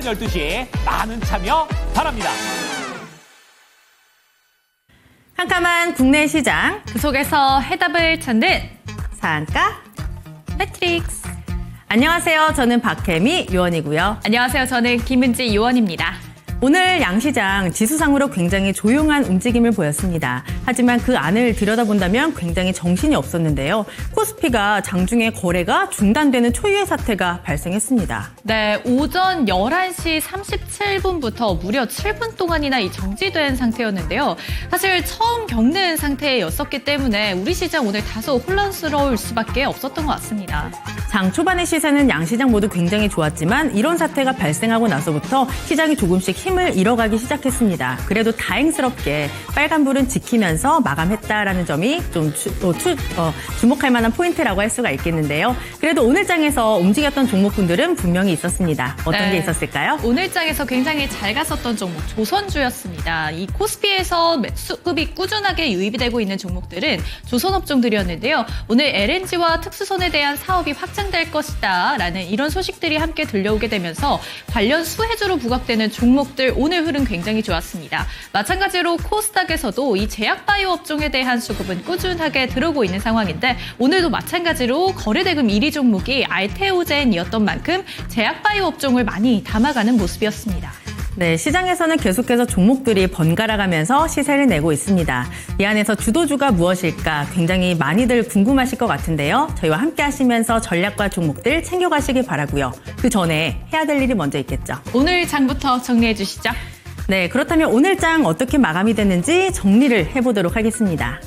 오전 12시 많은 참여 바랍니다. 캄캄한 국내 시장, 그 속에서 해답을 찾는 상가 매트릭스. 안녕하세요. 저는 박혜미 요원이고요. 안녕하세요. 저는 김은지 요원입니다. 오늘 양시장 지수상으로 굉장히 조용한 움직임을 보였습니다. 하지만 그 안을 들여다본다면 굉장히 정신이 없었는데요. 코스피가 장중에 거래가 중단되는 초유의 사태가 발생했습니다. 네, 오전 11시 37분부터 무려 7분 동안이나 정지된 상태였는데요. 사실 처음 겪는 상태였었기 때문에 우리 시장 오늘 다소 혼란스러울 수밖에 없었던 것 같습니다. 장 초반의 시세는 양시장 모두 굉장히 좋았지만 이런 사태가 발생하고 나서부터 시장이 조금씩 힘을 잃어가기 시작했습니다. 그래도 다행스럽게 빨간불은 지키면서 마감했다라는 점이 좀 주목할 만한 포인트라고 할 수가 있겠는데요. 그래도 오늘 장에서 움직였던 종목군들은 분명히 있었습니다. 어떤 게 있었을까요? 오늘 장에서 굉장히 잘 갔었던 종목 조선주였습니다. 이 코스피에서 수급이 꾸준하게 유입이 되고 있는 종목들은 조선업종들이었는데요. 오늘 LNG와 특수선에 대한 사업이 확장될 것이다 라는 이런 소식들이 함께 들려오게 되면서 관련 수혜주로 부각되는 종목들 오늘 흐름 굉장히 좋았습니다. 마찬가지로 코스닥에서도 이 제약바이오 업종에 대한 수급은 꾸준하게 들어오고 있는 상황인데 오늘도 마찬가지로 거래대금 1위 종목이 알테오젠이었던 만큼 제약바이오 업종을 많이 담아가는 모습이었습니다. 네, 시장에서는 계속해서 종목들이 번갈아가면서 시세를 내고 있습니다. 이 안에서 주도주가 무엇일까 굉장히 많이들 궁금하실 것 같은데요. 저희와 함께 하시면서 전략과 종목들 챙겨가시길 바라고요. 그 전에 해야 될 일이 먼저 있겠죠. 오늘 장부터 정리해 주시죠. 네, 그렇다면 오늘 장 어떻게 마감이 됐는지 정리를 해보도록 하겠습니다.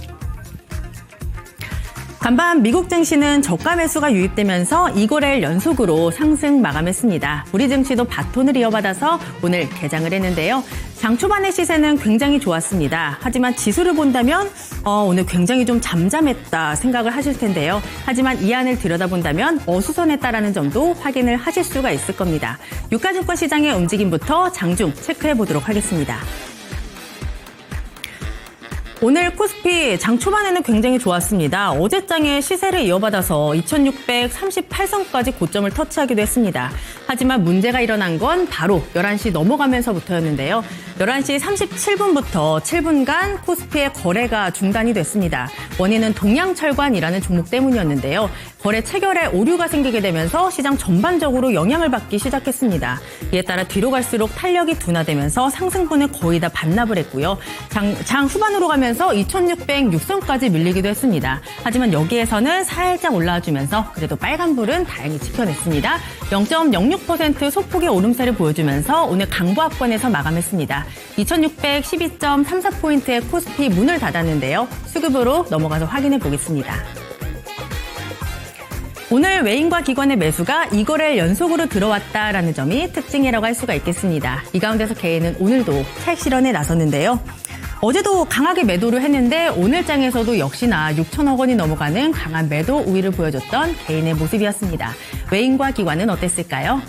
간밤 미국 증시는 저가 매수가 유입되면서 2거래일 연속으로 상승 마감했습니다. 우리 증시도 바톤을 이어받아서 오늘 개장을 했는데요. 장 초반의 시세는 굉장히 좋았습니다. 하지만 지수를 본다면 오늘 굉장히 좀 잠잠했다 생각을 하실 텐데요. 하지만 이 안을 들여다본다면 어수선했다라는 점도 확인을 하실 수가 있을 겁니다. 유가증권 시장의 움직임부터 장중 체크해 보도록 하겠습니다. 오늘 코스피 장 초반에는 굉장히 좋았습니다. 어제 장에 시세를 이어받아서 2638선까지 고점을 터치하기도 했습니다. 하지만 문제가 일어난 건 바로 11시 넘어가면서부터였는데요. 11시 37분부터 7분간 코스피의 거래가 중단이 됐습니다. 원인은 동양철관이라는 종목 때문이었는데요. 거래 체결에 오류가 생기게 되면서 시장 전반적으로 영향을 받기 시작했습니다. 이에 따라 뒤로 갈수록 탄력이 둔화되면서 상승분을 거의 다 반납을 했고요. 장 후반으로 가면서 2606선까지 밀리기도 했습니다. 하지만 여기에서는 살짝 올라와주면서 그래도 빨간불은 다행히 지켜냈습니다. 0.06% 소폭의 오름세를 보여주면서 오늘 강보합권에서 마감했습니다. 2612.34포인트의 코스피 문을 닫았는데요. 수급으로 넘어가서 확인해 보겠습니다. 오늘 외인과 기관의 매수가 2거래일 연속으로 들어왔다라는 점이 특징이라고 할 수가 있겠습니다. 이 가운데서 개인은 오늘도 차익 실현에 나섰는데요. 어제도 강하게 매도를 했는데 오늘 장에서도 역시나 6천억 원이 넘어가는 강한 매도 우위를 보여줬던 개인의 모습이었습니다. 외인과 기관은 어땠을까요?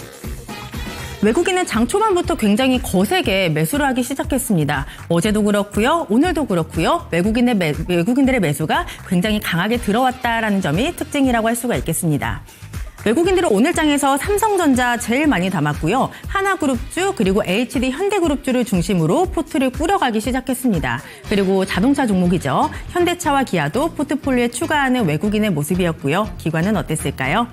외국인은 장 초반부터 굉장히 거세게 매수를 하기 시작했습니다. 어제도 그렇고요. 오늘도 그렇고요. 외국인들의 매수가 굉장히 강하게 들어왔다라는 점이 특징이라고 할 수가 있겠습니다. 외국인들은 오늘 장에서 삼성전자 제일 많이 담았고요. 하나그룹주 그리고 HD 현대그룹주를 중심으로 포트를 꾸려가기 시작했습니다. 그리고 자동차 종목이죠. 현대차와 기아도 포트폴리오에 추가하는 외국인의 모습이었고요. 기관은 어땠을까요?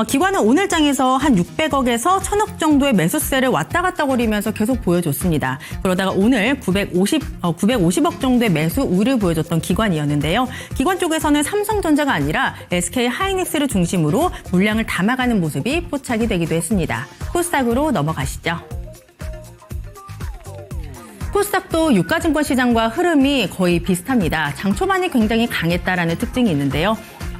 기관은 오늘 장에서 한 600억에서 1000억 정도의 매수세를 왔다 갔다 거리면서 계속 보여줬습니다. 그러다가 오늘 950억 정도의 매수 우위를 보여줬던 기관이었는데요. 기관 쪽에서는 삼성전자가 아니라 SK하이닉스를 중심으로 물량을 담아가는 모습이 포착이 되기도 했습니다. 코스닥으로 넘어가시죠. 코스닥도 유가증권 시장과 흐름이 거의 비슷합니다. 장 초반이 굉장히 강했다라는 특징이 있는데요.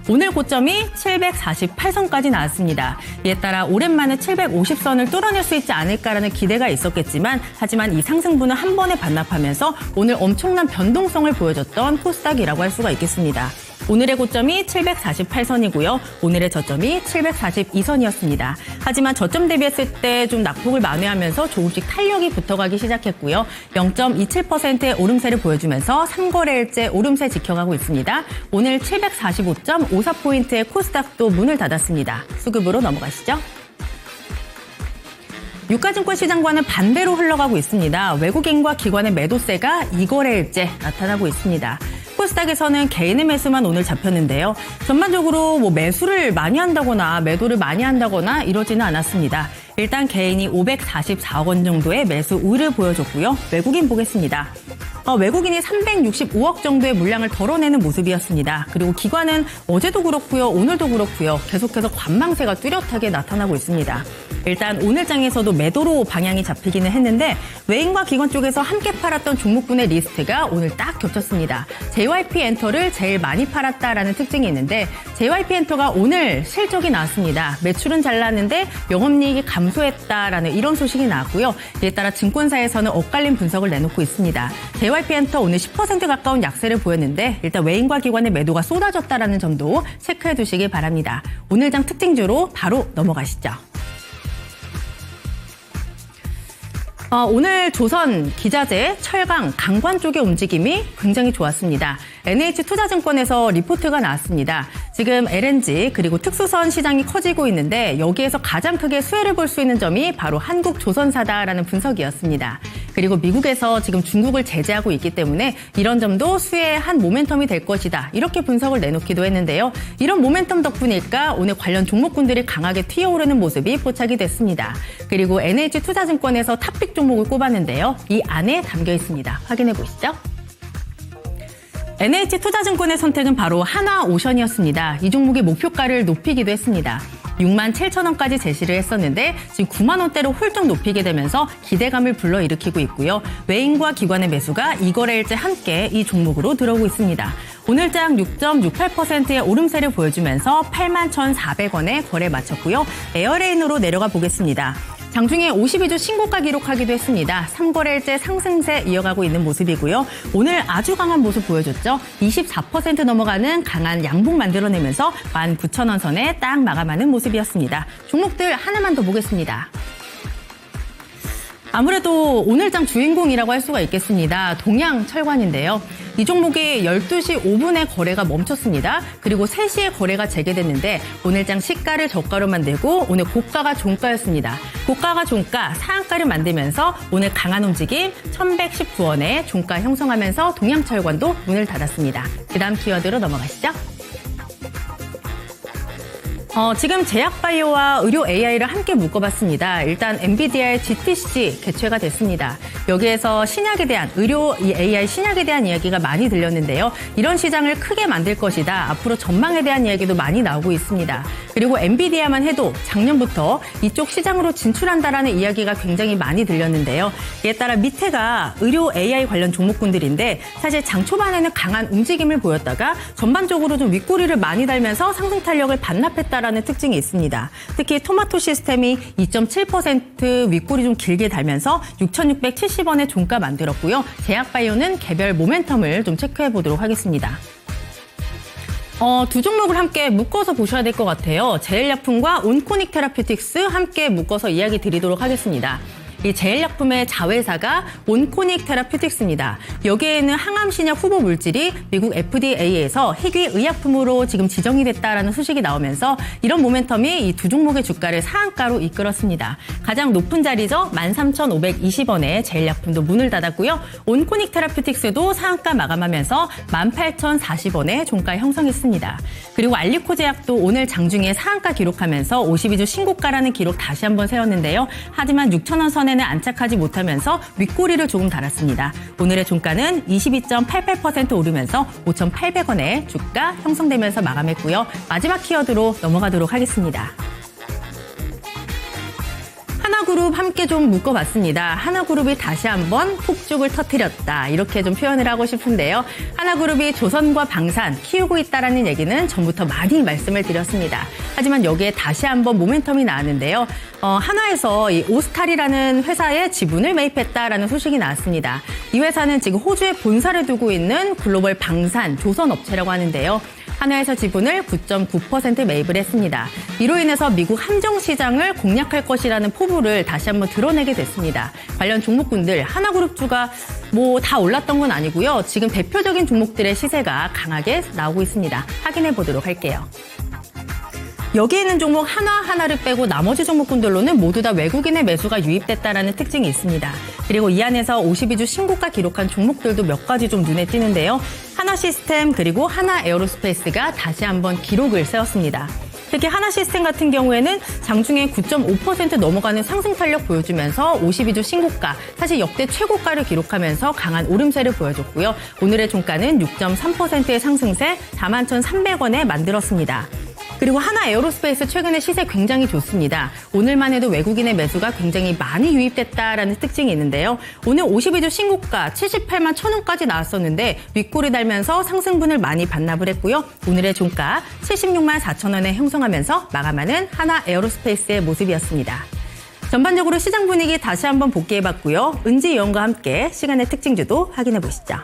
오늘 고점이 748선까지 나왔습니다. 이에 따라 오랜만에 750선을 뚫어낼 수 있지 않을까라는 기대가 있었겠지만 하지만 이 상승분을 한 번에 반납하면서 오늘 엄청난 변동성을 보여줬던 코스닥이라고 할 수가 있겠습니다. 오늘의 고점이 748선이고요. 오늘의 저점이 742선이었습니다. 하지만 저점 대비했을 때 좀 낙폭을 만회하면서 조금씩 탄력이 붙어가기 시작했고요. 0.27%의 오름세를 보여주면서 3거래일째 오름세 지켜가고 있습니다. 오늘 745.54포인트의 코스닥도 문을 닫았습니다. 수급으로 넘어가시죠. 유가증권 시장과는 반대로 흘러가고 있습니다. 외국인과 기관의 매도세가 이거래일째 나타나고 있습니다. 코스닥에서는 개인의 매수만 오늘 잡혔는데요. 전반적으로 매수를 많이 한다거나 매도를 많이 한다거나 이러지는 않았습니다. 일단 개인이 544억 원 정도의 매수 우위를 보여줬고요. 외국인 보겠습니다. 외국인이 365억 정도의 물량을 덜어내는 모습이었습니다. 그리고 기관은 어제도 그렇고요. 오늘도 그렇고요. 계속해서 관망세가 뚜렷하게 나타나고 있습니다. 일단 오늘 장에서도 매도로 방향이 잡히기는 했는데 외인과 기관 쪽에서 함께 팔았던 종목군의 리스트가 오늘 딱 겹쳤습니다. JYP 엔터를 제일 많이 팔았다라는 특징이 있는데 JYP 엔터가 오늘 실적이 나왔습니다. 매출은 잘 나왔는데 영업이익이 감소했다라는 이런 소식이 나왔고요. 이에 따라 증권사에서는 엇갈린 분석을 내놓고 있습니다. JYP 엔터 오늘 10% 가까운 약세를 보였는데 일단 외인과 기관의 매도가 쏟아졌다라는 점도 체크해 두시기 바랍니다. 오늘 장 특징주로 바로 넘어가시죠. 오늘 조선, 기자재, 철강, 강관 쪽의 움직임이 굉장히 좋았습니다. NH투자증권에서 리포트가 나왔습니다. 지금 LNG 그리고 특수선 시장이 커지고 있는데 여기에서 가장 크게 수혜를 볼 수 있는 점이 바로 한국조선사다라는 분석이었습니다. 그리고 미국에서 지금 중국을 제재하고 있기 때문에 이런 점도 수혜의 한 모멘텀이 될 것이다. 이렇게 분석을 내놓기도 했는데요. 이런 모멘텀 덕분일까 오늘 관련 종목군들이 강하게 튀어오르는 모습이 포착이 됐습니다. 그리고 NH투자증권에서 탑픽 종목을 꼽았는데요. 이 안에 담겨 있습니다. 확인해 보시죠. NH투자증권의 선택은 바로 하나오션이었습니다. 이 종목의 목표가를 높이기도 했습니다. 67,000원까지 제시를 했었는데 지금 9만 원대로 훌쩍 높이게 되면서 기대감을 불러일으키고 있고요. 외인과 기관의 매수가 이거래일째 함께 이 종목으로 들어오고 있습니다. 오늘장 6.68%의 오름세를 보여주면서 81,400원에 거래 마쳤고요. 에어레인으로 내려가 보겠습니다. 장중에 52주 신고가 기록하기도 했습니다. 3거래일째 상승세 이어가고 있는 모습이고요. 오늘 아주 강한 모습 보여줬죠. 24% 넘어가는 강한 양봉 만들어내면서 19,000원 선에 딱 마감하는 모습이었습니다. 종목들 하나만 더 보겠습니다. 아무래도 오늘장 주인공이라고 할 수가 있겠습니다. 동양철관인데요. 이 종목이 12시 5분에 거래가 멈췄습니다. 그리고 3시에 거래가 재개됐는데 오늘장 시가를 저가로 만들고 오늘 고가가 종가였습니다. 고가가 종가, 상한가를 만들면서 오늘 강한 움직임 1,119원에 종가 형성하면서 동양철관도 문을 닫았습니다. 그 다음 키워드로 넘어가시죠. 지금 제약바이오와 의료 AI를 함께 묶어봤습니다. 일단 엔비디아의 GTC 개최가 됐습니다. 여기에서 신약에 대한 의료 AI 신약에 대한 이야기가 많이 들렸는데요. 이런 시장을 크게 만들 것이다. 앞으로 전망에 대한 이야기도 많이 나오고 있습니다. 그리고 엔비디아만 해도 작년부터 이쪽 시장으로 진출한다라는 이야기가 굉장히 많이 들렸는데요. 이에 따라 밑에가 의료 AI 관련 종목군들인데 사실 장 초반에는 강한 움직임을 보였다가 전반적으로 좀 윗꼬리를 많이 달면서 상승 탄력을 반납했다라는 특징이 있습니다. 특히 토마토 시스템이 2.7% 윗꼬리 좀 길게 달면서 6,670원의 종가 만들었고요. 제약바이오는 개별 모멘텀을 좀 체크해 보도록 하겠습니다. 두 종목을 함께 묶어서 보셔야 될 것 같아요. 제일약품과 온코닉 테라퓨틱스 함께 묶어서 이야기 드리도록 하겠습니다. 이 제일약품의 자회사가 온코닉 테라퓨틱스입니다. 여기에는 항암신약 후보 물질이 미국 FDA에서 희귀 의약품으로 지금 지정이 됐다라는 소식이 나오면서 이런 모멘텀이 이 두 종목의 주가를 상한가로 이끌었습니다. 가장 높은 자리죠. 13,520원에 제일약품도 문을 닫았고요. 온코닉 테라퓨틱스도 상한가 마감하면서 18,040원에 종가 형성했습니다. 그리고 알리코 제약도 오늘 장중에 상한가 기록하면서 52주 신고가라는 기록 다시 한번 세웠는데요. 하지만 6,000원 선에는 안착하지 못하면서 윗꼬리를 조금 달았습니다. 오늘의 종가는 22.88% 오르면서 5,800원에 주가 형성되면서 마감했고요. 마지막 키워드로 넘어가도록 하겠습니다. 하나그룹 함께 좀 묶어봤습니다. 하나그룹이 다시 한번 폭죽을 터뜨렸다. 이렇게 좀 표현을 하고 싶은데요. 하나그룹이 조선과 방산 키우고 있다라는 얘기는 전부터 많이 말씀을 드렸습니다. 하지만 여기에 다시 한번 모멘텀이 나왔는데요. 한화에서 이 오스탈이라는 회사의 지분을 매입했다라는 소식이 나왔습니다. 이 회사는 지금 호주에 본사를 두고 있는 글로벌 방산 조선업체라고 하는데요. 한화에서 지분을 9.9% 매입을 했습니다. 이로 인해서 미국 함정시장을 공략할 것이라는 포부를 다시 한번 드러내게 됐습니다. 관련 종목군들 하나그룹주가 다 올랐던 건 아니고요. 지금 대표적인 종목들의 시세가 강하게 나오고 있습니다. 확인해 보도록 할게요. 여기에 있는 종목 하나를 빼고 나머지 종목군들로는 모두 다 외국인의 매수가 유입됐다라는 특징이 있습니다. 그리고 이 안에서 52주 신고가 기록한 종목들도 몇 가지 좀 눈에 띄는데요. 하나시스템 그리고 하나에어로스페이스가 다시 한번 기록을 세웠습니다. 특히 하나시스템 같은 경우에는 장중에 9.5% 넘어가는 상승 탄력 보여주면서 52주 신고가, 사실 역대 최고가를 기록하면서 강한 오름세를 보여줬고요. 오늘의 종가는 6.3%의 상승세 41,300원에 만들었습니다. 그리고 하나에어로스페이스 최근에 시세 굉장히 좋습니다. 오늘만 해도 외국인의 매수가 굉장히 많이 유입됐다라는 특징이 있는데요. 오늘 52주 신고가 78만 1,000원까지 나왔었는데 윗골이 달면서 상승분을 많이 반납을 했고요. 오늘의 종가 76만 4,000원에 형성하면서 마감하는 하나에어로스페이스의 모습이었습니다. 전반적으로 시장 분위기 다시 한번 복귀해봤고요. 은지위원과 함께 시간의 특징주도 확인해 보시죠.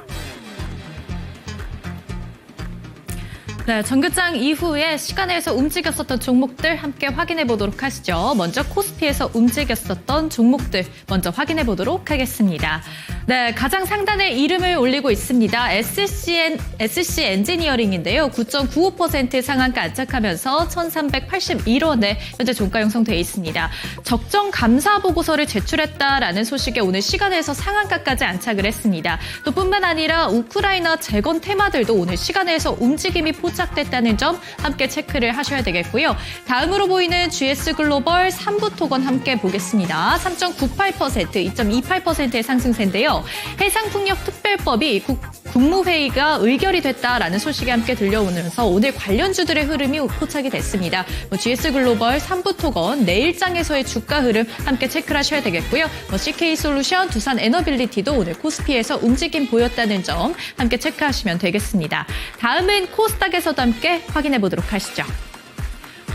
네, 정규장 이후에 시간에서 움직였었던 종목들 함께 확인해 보도록 하시죠. 먼저 코스피에서 움직였었던 종목들 먼저 확인해 보도록 하겠습니다. 네, 가장 상단에 이름을 올리고 있습니다. SC 엔지니어링인데요. 9.95% 상한가 안착하면서 1,381원에 현재 종가 형성되어 있습니다. 적정 감사 보고서를 제출했다라는 소식에 오늘 시간에서 상한가까지 안착을 했습니다. 또 뿐만 아니라 우크라이나 재건 테마들도 오늘 시간에서 움직임이 포착됐다는 점 함께 체크를 하셔야 되겠고요. 다음으로 보이는 GS글로벌 3부토건 함께 보겠습니다. 3.98%, 2.28%의 상승세인데요. 해상풍력특별법이 국무회의가 의결이 됐다라는 소식이 함께 들려오면서 오늘 관련주들의 흐름이 포착이 됐습니다. GS글로벌, 3부토건, 내일장에서의 주가 흐름 함께 체크를 하셔야 되겠고요. CK솔루션, 두산에너빌리티도 오늘 코스피에서 움직임 보였다는 점 함께 체크하시면 되겠습니다. 다음은 코스닥에서도 함께 확인해 보도록 하시죠.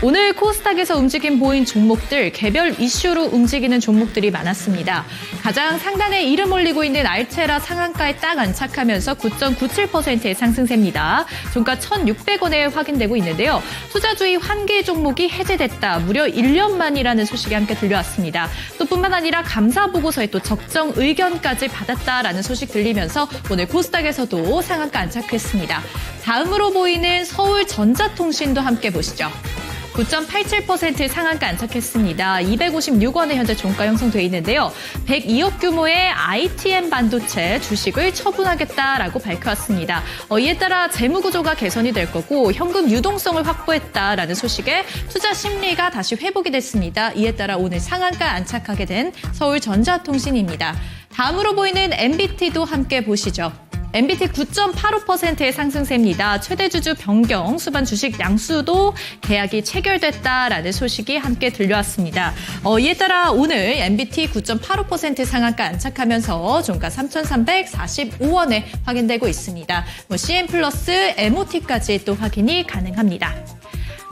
오늘 코스닥에서 움직임 보인 종목들, 개별 이슈로 움직이는 종목들이 많았습니다. 가장 상단에 이름 올리고 있는 알체라 상한가에 딱 안착하면서 9.97%의 상승세입니다. 종가 1,600원에 확인되고 있는데요. 투자주의 환기 종목이 해제됐다. 무려 1년 만이라는 소식이 함께 들려왔습니다. 또 뿐만 아니라 감사 보고서에 또 적정 의견까지 받았다라는 소식 들리면서 오늘 코스닥에서도 상한가 안착했습니다. 다음으로 보이는 서울전자통신도 함께 보시죠. 9.87% 상한가 안착했습니다. 256원에 현재 종가 형성되어 있는데요. 102억 규모의 ITM 반도체 주식을 처분하겠다라고 밝혀왔습니다. 이에 따라 재무구조가 개선이 될 거고 현금 유동성을 확보했다라는 소식에 투자 심리가 다시 회복이 됐습니다. 이에 따라 오늘 상한가 안착하게 된 서울전자통신입니다. 다음으로 보이는 MBT도 함께 보시죠. MBT 9.85%의 상승세입니다. 최대 주주 변경, 수반 주식 양수도 계약이 체결됐다라는 소식이 함께 들려왔습니다. 이에 따라 오늘 MBT 9.85% 상한가 안착하면서 종가 3,345원에 확인되고 있습니다. CM 플러스 MOT까지 또 확인이 가능합니다.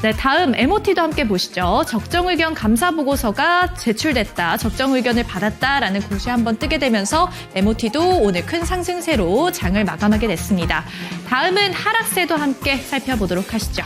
네, 다음 MOT도 함께 보시죠. 적정 의견 감사 보고서가 제출됐다, 적정 의견을 받았다라는 곳이 한번 뜨게 되면서 MOT도 오늘 큰 상승세로 장을 마감하게 됐습니다. 다음은 하락세도 함께 살펴보도록 하시죠.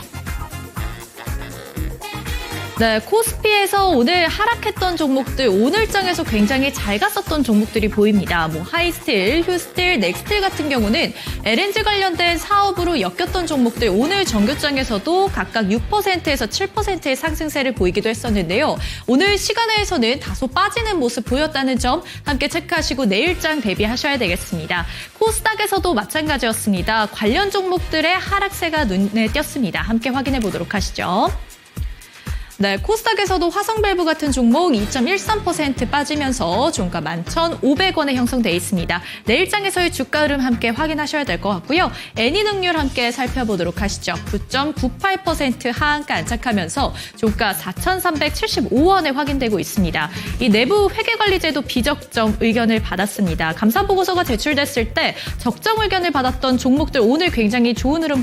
네, 코스피에서 오늘 하락했던 종목들, 오늘장에서 굉장히 잘 갔었던 종목들이 보입니다. 하이스틸, 휴스틸, 넥스틸 같은 경우는 LNG 관련된 사업으로 엮였던 종목들, 오늘 정규장에서도 각각 6%에서 7%의 상승세를 보이기도 했었는데요. 오늘 시간에서는 다소 빠지는 모습 보였다는 점 함께 체크하시고 내일장 대비하셔야 되겠습니다. 코스닥에서도 마찬가지였습니다. 관련 종목들의 하락세가 눈에 띄었습니다. 함께 확인해 보도록 하시죠. 네, 코스닥에서도 화성밸브 같은 종목 2.13% 빠지면서 종가 11,500원에 형성돼 있습니다. 내일장에서의 주가 흐름 함께 확인하셔야 될 것 같고요. 애니능률 함께 살펴보도록 하시죠. 9.98% 하한가 안착하면서 종가 4,375원에 확인되고 있습니다. 이 내부 회계관리제도 비적정 의견을 받았습니다. 감사보고서가 제출됐을 때 적정 의견을 받았던 종목들 오늘 굉장히 좋은 흐름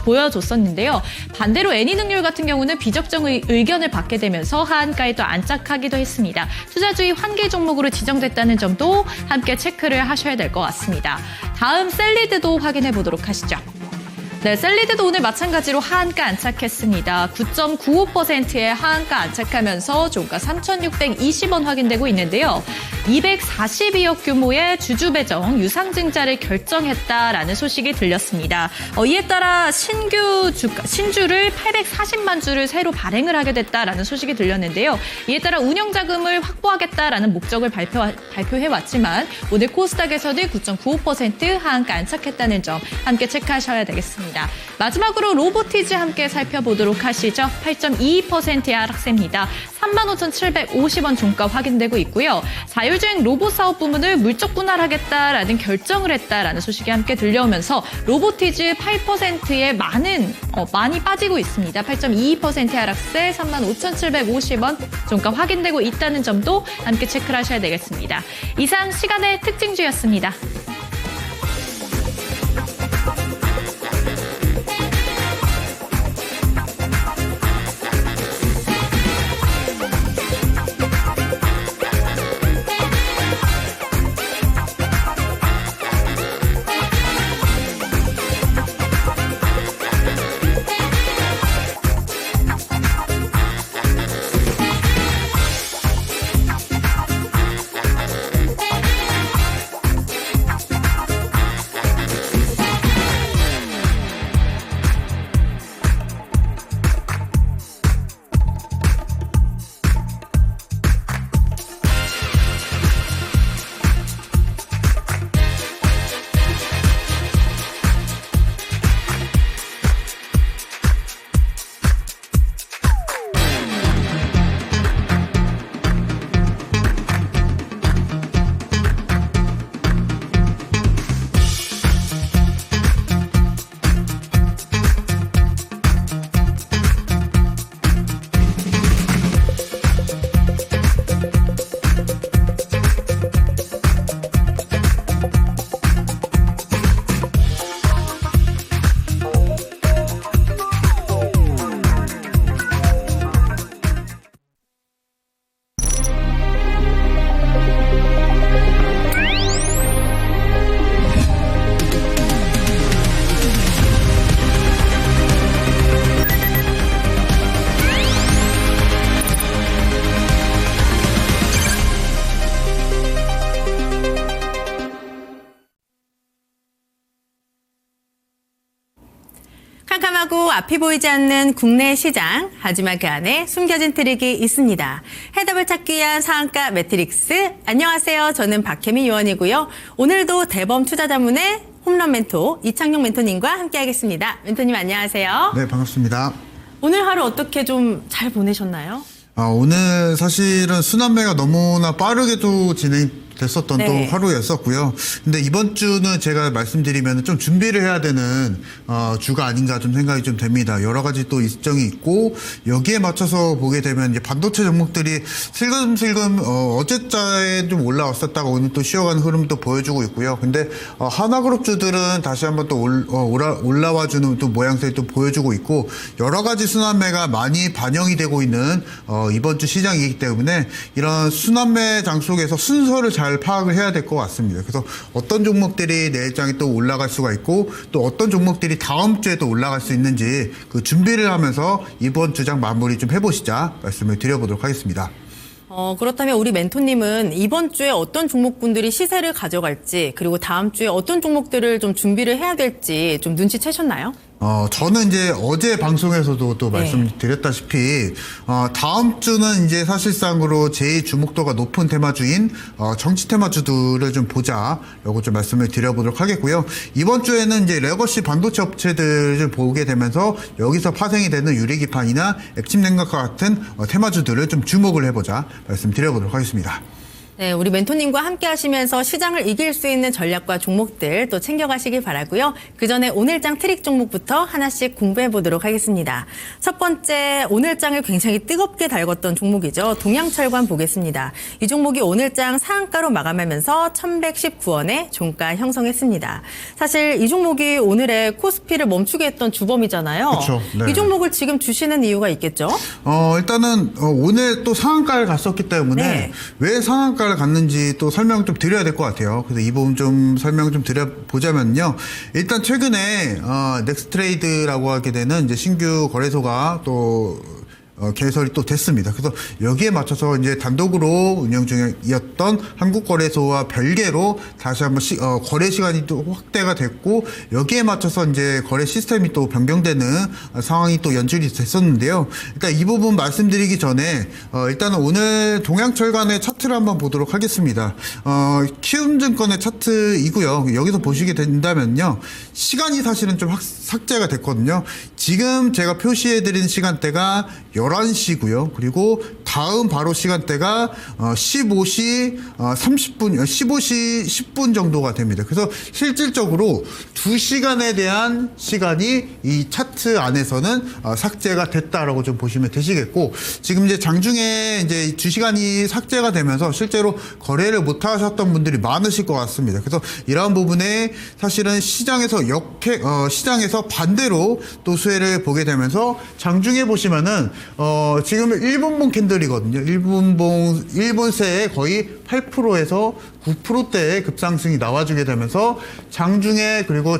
보여줬었는데요. 반대로 애니능률 같은 경우는 비적정 의견을 받게 되면서 하한가에 또 안착하기도 했습니다. 투자주의 환기 종목으로 지정됐다는 점도 함께 체크를 하셔야 될 것 같습니다. 다음 셀리드도 확인해 보도록 하시죠. 네, 셀리드도 오늘 마찬가지로 하한가 안착했습니다. 9.95%의 하한가 안착하면서 종가 3,620원 확인되고 있는데요. 242억 규모의 주주 배정 유상증자를 결정했다라는 소식이 들렸습니다. 이에 따라 신주를 840만 주를 새로 발행을 하게 됐다라는 소식이 들렸는데요. 이에 따라 운영자금을 확보하겠다라는 목적을 발표해왔지만 오늘 코스닥에서는 9.95% 하한가 안착했다는 점 함께 체크하셔야 되겠습니다. 마지막으로 로보티즈 함께 살펴보도록 하시죠. 8.22%의 하락세입니다. 35,750원 종가 확인되고 있고요. 자율주행 로봇 사업 부문을 물적 분할하겠다라는 결정을 했다라는 소식이 함께 들려오면서 로보티즈 8%의 많이 빠지고 있습니다. 8.22%의 하락세 35,750원 종가 확인되고 있다는 점도 함께 체크를 하셔야 되겠습니다. 이상 시간의 특징주였습니다. 캄캄하고 앞이 보이지 않는 국내 시장, 하지만 그 안에 숨겨진 트릭이 있습니다. 해답을 찾기 위한 상한가 매트릭스. 안녕하세요. 저는 박혜미 위원이고요. 오늘도 대범 투자자문의 홈런 멘토 이창용 멘토님과 함께하겠습니다. 멘토님 안녕하세요. 네, 반갑습니다. 오늘 하루 어떻게 좀 잘 보내셨나요? 오늘 사실은 순환매가 너무나 빠르게도 됐었던 네. 또 하루였었고요. 근데 이번 주는 제가 말씀드리면 좀 준비를 해야 되는 주가 아닌가 좀 생각이 좀 됩니다. 여러 가지 또 일정이 있고 여기에 맞춰서 보게 되면 이제 반도체 종목들이 슬금슬금 어제자에 좀 올라왔었다가 오늘 또 쉬어가는 흐름도 보여주고 있고요. 근데 하나그룹주들은 다시 한번 또 올라와주는 또 모양새를 또 보여주고 있고 여러 가지 순환매가 많이 반영이 되고 있는 이번 주 시장이기 때문에 이런 순환매 장 속에서 순서를 잘 파악을 해야 될 것 같습니다. 그래서 어떤 종목들이 내일장에 또 올라갈 수가 있고 또 어떤 종목들이 다음 주에 또 올라갈 수 있는지 그 준비를 하면서 이번 주장 마무리 좀 해보시자 말씀을 드려보도록 하겠습니다. 그렇다면 우리 멘토님은 이번 주에 어떤 종목군들이 시세를 가져갈지 그리고 다음 주에 어떤 종목들을 좀 준비를 해야 될지 좀 눈치채셨나요? 저는 이제 어제 방송에서도 또 말씀드렸다시피, 다음 주는 이제 사실상으로 제일 주목도가 높은 테마주인, 정치 테마주들을 좀 보자라고 좀 말씀을 드려보도록 하겠고요. 이번 주에는 이제 레거시 반도체 업체들을 보게 되면서 여기서 파생이 되는 유리기판이나 액침 냉각과 같은 테마주들을 좀 주목을 해보자 말씀드려보도록 하겠습니다. 네, 우리 멘토님과 함께 하시면서 시장을 이길 수 있는 전략과 종목들 또 챙겨가시길 바라고요. 그 전에 오늘장 트릭 종목부터 하나씩 공부해 보도록 하겠습니다. 첫 번째, 오늘장을 굉장히 뜨겁게 달궜던 종목이죠. 동양철관 보겠습니다. 이 종목이 오늘장 상한가로 마감하면서 1,119원에 종가 형성했습니다. 사실 이 종목이 오늘의 코스피를 멈추게 했던 주범이잖아요. 그렇죠. 네. 이 종목을 지금 주시는 이유가 있겠죠? 일단은 오늘 또 상한가를 갔었기 때문에 네. 왜 상한가를 상한가를 갔는지 또 설명 좀 드려야 될 것 같아요. 그래서 이 부분 좀 설명 좀 드려보자면요. 일단 최근에 넥스트레이드라고 하게 되는 이제 신규 거래소가 또 개설이 또 됐습니다. 그래서 여기에 맞춰서 이제 단독으로 운영 중이었던 한국거래소와 별개로 다시 한번 거래 시간이 또 확대가 됐고, 여기에 맞춰서 이제 거래 시스템이 또 변경되는 상황이 또 연출이 됐었는데요. 일단 이 부분 말씀드리기 전에 일단은 오늘 동양철간의 차트를 한번 보도록 하겠습니다. 키움증권의 차트이고요. 여기서 보시게 된다면요, 시간이 사실은 좀 삭제가 됐거든요. 지금 제가 표시해드린 시간대가 11시고요. 그리고 다음 바로 시간대가 15시 30분, 15시 10분 정도가 됩니다. 그래서 실질적으로 2시간에 대한 시간이 이 차트 안에서는 삭제가 됐다라고 좀 보시면 되시겠고, 지금 이제 장중에 이제 2시간이 삭제가 되면서 실제로 거래를 못 하셨던 분들이 많으실 것 같습니다. 그래서 이러한 부분에 사실은 시장에서 시장에서 반대로 또 수혜를 보게 되면서 장중에 보시면은 지금 1분봉 캔들이거든요. 1분세에 거의 8%에서 9%대의 급상승이 나와주게 되면서 장중에 그리고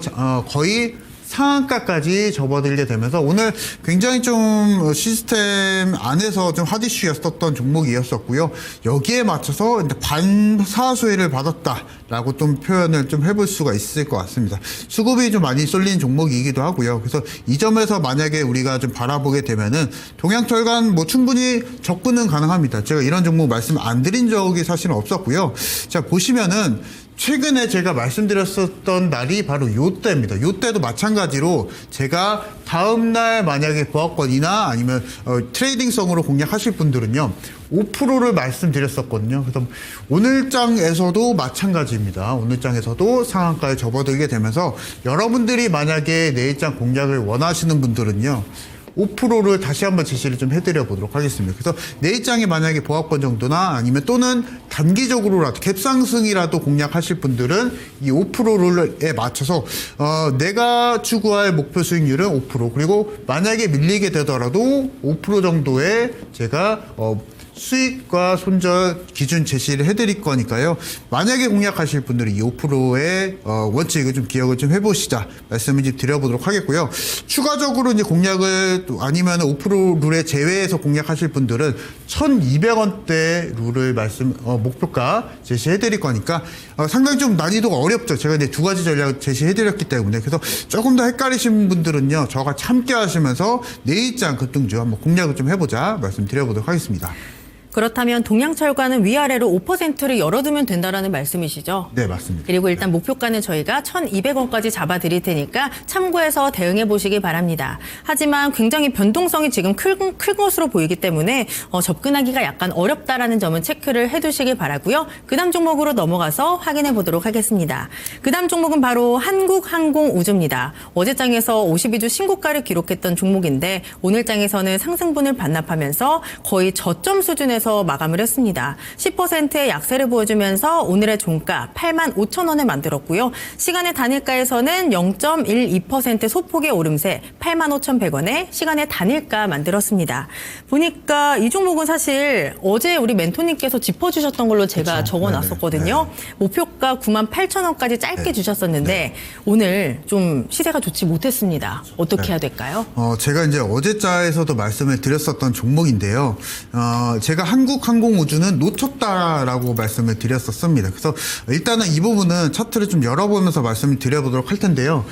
거의 상한가까지 접어들게 되면서 오늘 굉장히 좀 시스템 안에서 좀 핫이슈였었던 종목이었었고요. 여기에 맞춰서 반사수혜를 받았다라고 좀 표현을 좀 해볼 수가 있을 것 같습니다. 수급이 좀 많이 쏠린 종목이기도 하고요. 그래서 이 점에서 만약에 우리가 좀 바라보게 되면은 동양철간 뭐 충분히 접근은 가능합니다. 제가 이런 종목 말씀 안 드린 적이 사실은 없었고요. 자, 보시면은 최근에 제가 말씀드렸었던 날이 바로 요때입니다. 요때도 마찬가지로 제가 다음날 만약에 보합권이나 아니면 트레이딩성으로 공략하실 분들은요, 5%를 말씀드렸었거든요. 그래서 오늘장에서도 마찬가지입니다. 오늘장에서도 상한가에 접어들게 되면서 여러분들이 만약에 내일장 공략을 원하시는 분들은요, 5%를 다시 한번 제시를 좀 해드려 보도록 하겠습니다. 그래서 내일장에 만약에 보합권 정도나 아니면 또는 단기적으로라도 갭상승이라도 공략하실 분들은 이 5%에 맞춰서 내가 추구할 목표 수익률은 5%, 그리고 만약에 밀리게 되더라도 5% 정도의 제가 수익과 손절 기준 제시를 해드릴 거니까요. 만약에 공략하실 분들은 이 5%의 원칙을 좀 기억을 좀 해보시자 말씀을 좀 드려보도록 하겠고요. 추가적으로 이제 공략을 아니면 5% 룰에 제외해서 공략하실 분들은 1,200원대 룰을 목표가 제시해드릴 거니까 상당히 좀 난이도가 어렵죠. 제가 이제 두 가지 전략을 제시해드렸기 때문에. 그래서 조금 더 헷갈리신 분들은요, 저와 함께 하시면서 내일장 급등주 한번 공략을 좀 해보자 말씀드려보도록 하겠습니다. 그렇다면 동양철과는 위아래로 5%를 열어두면 된다라는 말씀이시죠? 네, 맞습니다. 그리고 일단 목표가는 저희가 1,200원까지 잡아드릴 테니까 참고해서 대응해 보시기 바랍니다. 하지만 굉장히 변동성이 지금 클 것으로 보이기 때문에 접근하기가 약간 어렵다라는 점은 체크를 해두시기 바라고요. 그 다음 종목으로 넘어가서 확인해 보도록 하겠습니다. 그 다음 종목은 바로 한국항공우주입니다. 어제장에서 52주 신고가를 기록했던 종목인데 오늘장에서는 상승분을 반납하면서 거의 저점 수준에서 마감을 했습니다. 10%의 약세를 보여주면서 오늘의 종가 85,000원을 만들었고요. 시간의 단일가에서는 0.12% 소폭의 오름세 85,100원에 시간의 단일가 만들었습니다. 보니까 이 종목은 사실 어제 우리 멘토님께서 짚어주셨던 걸로 제가 적어놨었거든요. 목표가 98,000원까지 짧게 주셨었는데 오늘 좀 시세가 좋지 못했습니다. 어떻게 해야 될까요? 제가 이제 어제자에서도 말씀을 드렸었던 종목인데요. 제가 한국항공우주는 놓쳤다라고 말씀을 드렸었습니다. 그래서 일단은 이 부분은 차트를 좀 열어보면서 말씀을 드려보도록 할 텐데요.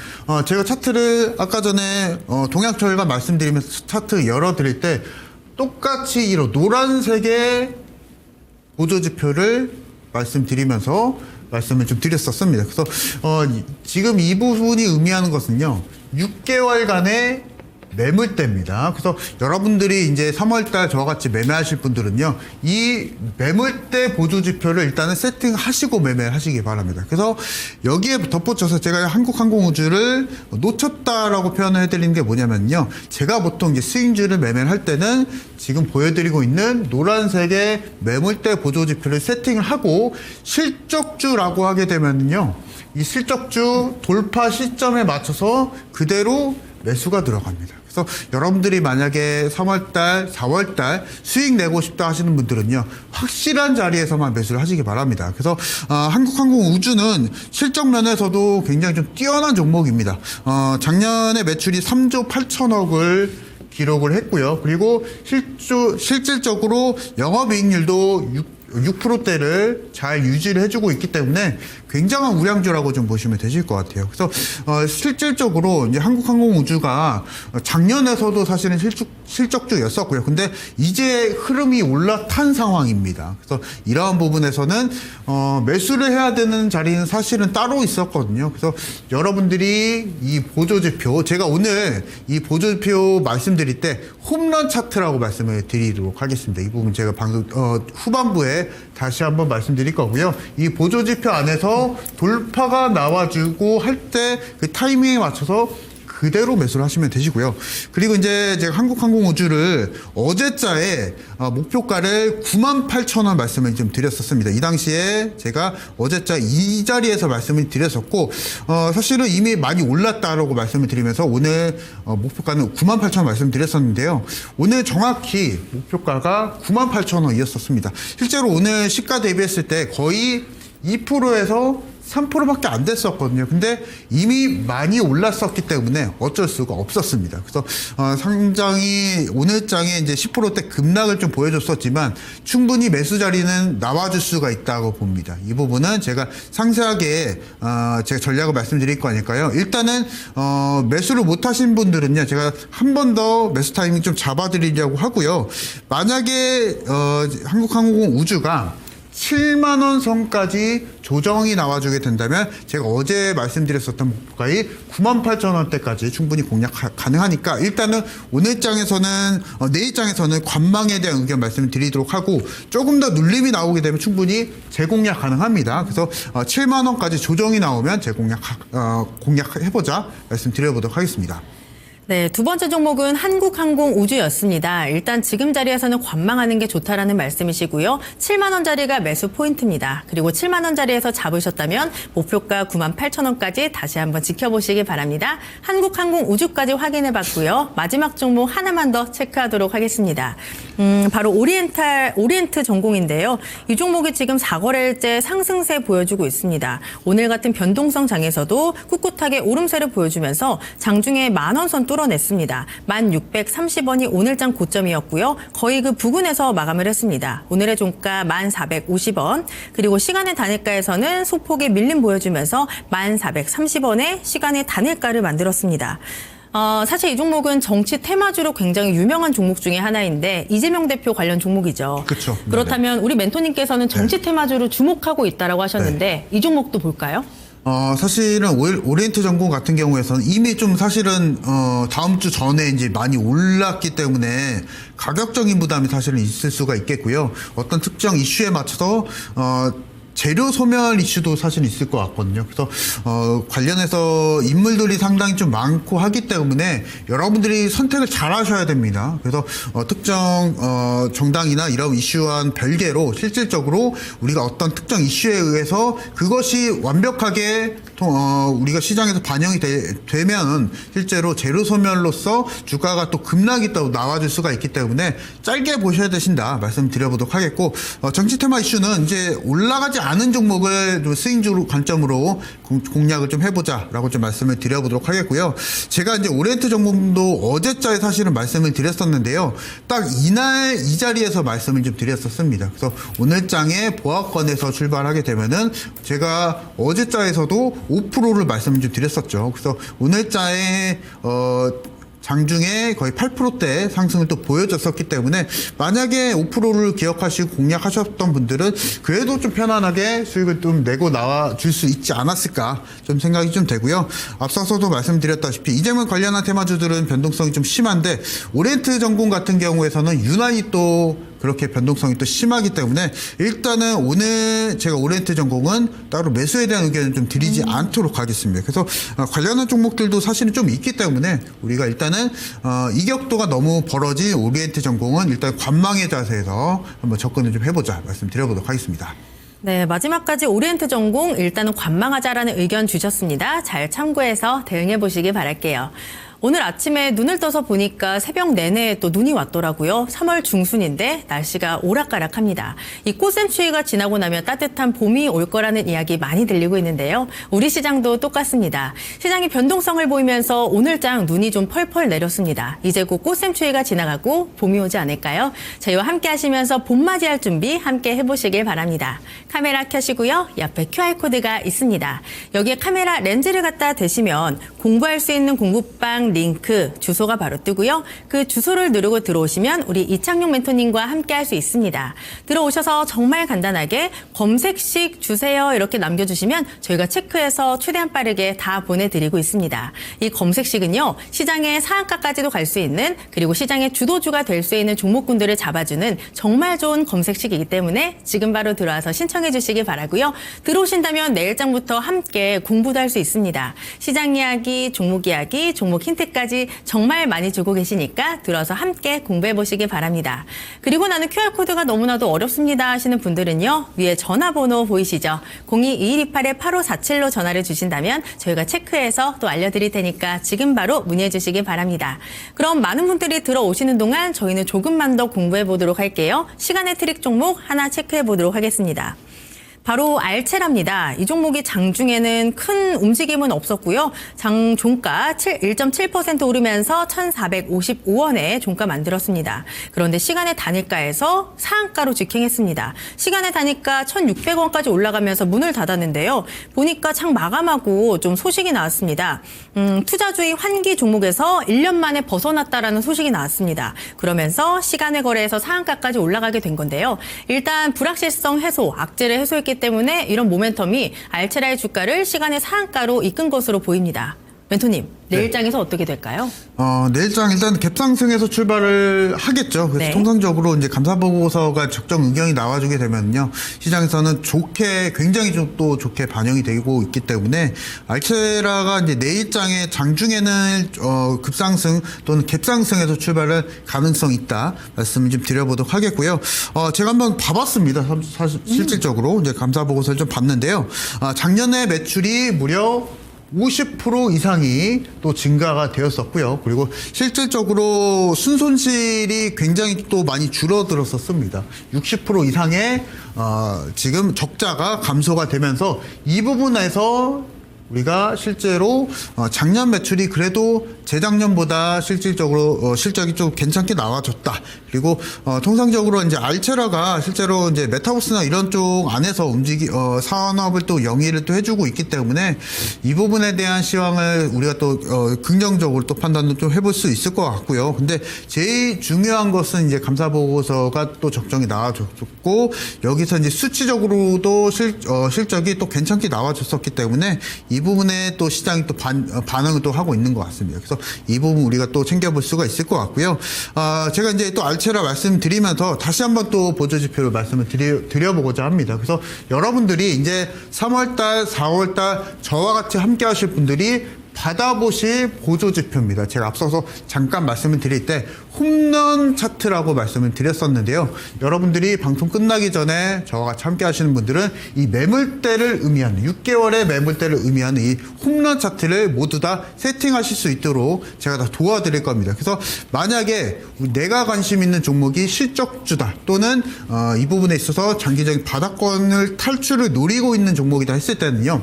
제가 차트를 아까 전에 동양철과 말씀드리면서 차트 열어드릴 때 똑같이 이런 노란색의 보조지표를 말씀드리면서 말씀을 좀 드렸었습니다. 그래서 지금 이 부분이 의미하는 것은요, 6개월간의 매물대입니다. 그래서 여러분들이 이제 3월달 저와 같이 매매하실 분들은요, 이 매물대 보조지표를 일단은 세팅하시고 매매를 하시기 바랍니다. 그래서 여기에 덧붙여서 제가 한국항공우주를 놓쳤다라고 표현을 해드리는 게 뭐냐면요, 제가 보통 이제 스윙주를 매매를 할 때는 지금 보여드리고 있는 노란색의 매물대 보조지표를 세팅을 하고 실적주라고 하게 되면요, 이 실적주 돌파 시점에 맞춰서 그대로 매수가 들어갑니다. 그래서 여러분들이 만약에 3월달, 4월달 수익 내고 싶다 하시는 분들은요, 확실한 자리에서만 매수를 하시기 바랍니다. 그래서 한국항공우주는 실적 면에서도 굉장히 좀 뛰어난 종목입니다. 작년에 매출이 3조 8천억을 기록을 했고요. 그리고 실질적으로 영업이익률도 6%대를 잘 유지를 해주고 있기 때문에 굉장한 우량주라고 좀 보시면 되실 것 같아요. 그래서 실질적으로 이제 한국항공우주가 작년에서도 사실은 실적주였었고요. 근데 이제 흐름이 올라탄 상황입니다. 그래서 이러한 부분에서는 매수를 해야 되는 자리는 사실은 따로 있었거든요. 그래서 여러분들이 이 보조지표, 제가 오늘 이 보조지표 말씀드릴 때 홈런 차트라고 말씀을 드리도록 하겠습니다. 이 부분 제가 방금 후반부에 다시 한번 말씀드릴 거고요. 이 보조지표 안에서 돌파가 나와주고 할 때 그 타이밍에 맞춰서 그대로 매수를 하시면 되시고요. 그리고 이제 제가 한국항공우주를 어제자에 목표가를 98,000원 말씀을 좀 드렸었습니다. 이 당시에 제가 어제자 이 자리에서 말씀을 드렸었고, 사실은 이미 많이 올랐다라고 말씀을 드리면서 오늘 목표가는 98,000원 말씀드렸었는데요. 오늘 정확히 목표가가 98,000원이었었습니다. 실제로 오늘 시가 대비했을 때 거의 2%에서 3%밖에 안 됐었거든요. 근데 이미 많이 올랐었기 때문에 어쩔 수가 없었습니다. 그래서 상장이 오늘장에 이제 10%대 급락을 좀 보여줬었지만 충분히 매수 자리는 나와줄 수가 있다고 봅니다. 이 부분은 제가 상세하게 제가 전략을 말씀드릴 거니까요. 일단은 매수를 못 하신 분들은요, 제가 한 번 더 매수 타이밍 좀 잡아드리려고 하고요. 만약에 한국항공우주가 7만원 선까지 조정이 나와주게 된다면 제가 어제 말씀드렸었던 목표가의 98,000원대까지 충분히 공략 가능하니까 일단은 오늘장에서는 내일장에서는 관망에 대한 의견 말씀드리도록 하고 조금 더 눌림이 나오게 되면 충분히 재공략 가능합니다. 그래서 7만원까지 조정이 나오면 재공략 공략해보자 말씀드려보도록 하겠습니다. 네, 두 번째 종목은 한국항공우주였습니다. 일단 지금 자리에서는 관망하는 게 좋다라는 말씀이시고요. 7만 원짜리가 매수 포인트입니다. 그리고 7만 원짜리에서 잡으셨다면 목표가 98,000원까지 다시 한번 지켜보시기 바랍니다. 한국항공우주까지 확인해봤고요. 마지막 종목 하나만 더 체크하도록 하겠습니다. 바로 오리엔트 전공인데요. 이 종목이 지금 4거래일째 상승세 보여주고 있습니다. 오늘 같은 변동성 장에서도 꿋꿋하게 오름세를 보여주면서 장중에 만원 선 뚫어냈습니다. 1,630원이 오늘장 고점이었고요. 거의 그 부근에서 마감을 했습니다. 오늘의 종가 1,450원, 그리고 시간의 단일가에서는 소폭의 밀림 보여주면서 1,430원의 시간의 단일가를 만들었습니다. 사실 이 종목은 정치 테마주로 굉장히 유명한 종목 중에 하나인데 이재명 대표 관련 종목이죠. 그렇죠. 그렇다면 우리 멘토님께서는 정치 테마주로 주목하고 있다라고 하셨는데 이 종목도 볼까요? 사실은 오리엔트 전공 같은 경우에서는 이미 좀 사실은 다음 주 전에 이제 많이 올랐기 때문에 가격적인 부담이 사실은 있을 수가 있겠고요. 어떤 특정 이슈에 맞춰서 재료 소멸 이슈도 사실 있을 것 같거든요. 그래서 관련해서 인물들이 상당히 좀 많고 하기 때문에 여러분들이 선택을 잘 하셔야 됩니다. 그래서 특정 정당이나 이런 이슈와는 별개로 실질적으로 우리가 어떤 특정 이슈에 의해서 그것이 완벽하게 우리가 시장에서 반영이 되면 실제로 재료 소멸로서 주가가 또 급락이 또 나와줄 수가 있기 때문에 짧게 보셔야 되신다 말씀드려보도록 하겠고, 정치 테마 이슈는 이제 올라가지 않은 종목을 좀 스윙주 관점으로 공략을 좀 해보자라고 좀 말씀을 드려보도록 하겠고요. 제가 이제 오리엔트 전공도 어제자에 사실은 말씀을 드렸었는데요. 딱 이날 이 자리에서 말씀을 좀 드렸었습니다. 그래서 오늘장에 보합권에서 출발하게 되면은 제가 어제자에서도 5%를 말씀을 좀 드렸었죠. 그래서 오늘자에 장중에 거의 8%대 상승을 또 보여줬었기 때문에 만약에 5%를 기억하시고 공략하셨던 분들은 그래도 좀 편안하게 수익을 좀 내고 나와 줄 수 있지 않았을까 좀 생각이 좀 되고요. 앞서서도 말씀드렸다시피 이재명 관련한 테마주들은 변동성이 좀 심한데 오리엔트 전공 같은 경우에서는 유난히 또 그렇게 변동성이 또 심하기 때문에 일단은 오늘 제가 오리엔트 전공은 따로 매수에 대한 의견을 좀 드리지 않도록 하겠습니다. 그래서 관련한 종목들도 사실은 좀 있기 때문에 우리가 일단은 이격도가 너무 벌어진 오리엔트 전공은 일단 관망의 자세에서 한번 접근을 좀 해보자 말씀드려보도록 하겠습니다. 네, 마지막까지 오리엔트 전공 일단은 관망하자라는 의견 주셨습니다. 잘 참고해서 대응해 보시기 바랄게요. 오늘 아침에 눈을 떠서 보니까 새벽 내내 또 눈이 왔더라고요. 3월 중순인데 날씨가 오락가락합니다. 이 꽃샘추위가 지나고 나면 따뜻한 봄이 올 거라는 이야기 많이 들리고 있는데요. 우리 시장도 똑같습니다. 시장이 변동성을 보이면서 오늘장 눈이 좀 펄펄 내렸습니다. 이제 곧 꽃샘추위가 지나가고 봄이 오지 않을까요? 저희와 함께 하시면서 봄 맞이할 준비 함께 해보시길 바랍니다. 카메라 켜시고요. 옆에 QR코드가 있습니다. 여기에 카메라 렌즈를 갖다 대시면 공부할 수 있는 공부방 링크 주소가 바로 뜨고요. 그 주소를 누르고 들어오시면 우리 이창용 멘토님과 함께 할 수 있습니다. 들어오셔서 정말 간단하게 검색식 주세요 이렇게 남겨주시면 저희가 체크해서 최대한 빠르게 다 보내드리고 있습니다. 이 검색식은요. 시장의 상한가까지도 갈 수 있는 그리고 시장의 주도주가 될 수 있는 종목군들을 잡아주는 정말 좋은 검색식이기 때문에 지금 바로 들어와서 신청해 주시기 바라고요. 들어오신다면 내일장부터 함께 공부도 할 수 있습니다. 시장 이야기, 종목 이야기, 종목 힌트까지 정말 많이 주고 계시니까 들어서 함께 공부해 보시기 바랍니다. 그리고 나는 QR코드가 너무나도 어렵습니다 하시는 분들은요. 위에 전화번호 보이시죠? 02-2128-8547로 전화를 주신다면 저희가 체크해서 또 알려드릴 테니까 지금 바로 문의해 주시기 바랍니다. 그럼 많은 분들이 들어오시는 동안 저희는 조금만 더 공부해 보도록 할게요. 시간의 트릭 종목 하나 체크해 보도록 하겠습니다. 바로 알체랍니다. 이 종목이 장중에는 큰 움직임은 없었고요. 장 종가 1.7% 오르면서 1,455원에 종가 만들었습니다. 그런데 시간의 단일가에서 상한가로 직행했습니다. 시간의 단일가 1,600원까지 올라가면서 문을 닫았는데요. 보니까 장 마감하고 좀 소식이 나왔습니다. 투자주의 환기 종목에서 1년 만에 벗어났다라는 소식이 나왔습니다. 그러면서 시간의 거래에서 상한가까지 올라가게 된 건데요. 일단 불확실성 해소, 악재를 해소했기 때문에 이런 모멘텀이 알체라의 주가를 시간의 상한가로 이끈 것으로 보입니다. 멘토님, 내일장에서 어떻게 될까요? 내일장 일단 갭상승에서 출발을 하겠죠. 그래서 네. 통상적으로 이제 감사보고서가 적정 의견이 나와주게 되면요. 시장에서는 굉장히 좀 또 좋게 반영이 되고 있기 때문에 알체라가 이제 내일장에 장중에는 급상승 또는 갭상승에서 출발할 가능성이 있다. 말씀을 좀 드려보도록 하겠고요. 제가 한번 봐봤습니다. 사실 실질적으로 이제 감사보고서를 좀 봤는데요. 작년에 매출이 무려 50% 이상이 또 증가가 되었었고요. 그리고 실질적으로 순손실이 굉장히 또 많이 줄어들었었습니다. 60% 이상의 지금 적자가 감소가 되면서 이 부분에서 우리가 실제로 작년 매출이 그래도 재작년보다 실질적으로 실적이 좀 괜찮게 나와줬다. 그리고 통상적으로 이제 알체라가 실제로 이제 메타버스나 이런 쪽 안에서 산업을 또 영위를 또 해주고 있기 때문에 이 부분에 대한 시황을 우리가 또 긍정적으로 또 판단을 좀 해볼 수 있을 것 같고요. 근데 제일 중요한 것은 이제 감사 보고서가 또 적정이 나와줬고 여기서 이제 수치적으로도 실적이 또 괜찮게 나와줬었기 때문에 이 부분에 또 시장이 또 반응을 또 하고 있는 것 같습니다. 그래서 이 부분 우리가 또 챙겨볼 수가 있을 것 같고요. 제가 이제 또 알체라 말씀드리면서 다시 한번 또 보조지표를 말씀을 드려보고자 합니다. 그래서 여러분들이 이제 3월달, 4월달 저와 같이 함께 하실 분들이 받아보실 보조지표입니다. 제가 앞서서 잠깐 말씀을 드릴 때 홈런 차트라고 말씀을 드렸었는데요. 여러분들이 방송 끝나기 전에 저와 같이 함께 하시는 분들은 이 매물대를 의미하는 6개월의 매물대를 의미하는 이 홈런 차트를 모두 다 세팅하실 수 있도록 제가 다 도와드릴 겁니다. 그래서 만약에 내가 관심 있는 종목이 실적주다 또는 이 부분에 있어서 장기적인 바닥권을 탈출을 노리고 있는 종목이다 했을 때는요.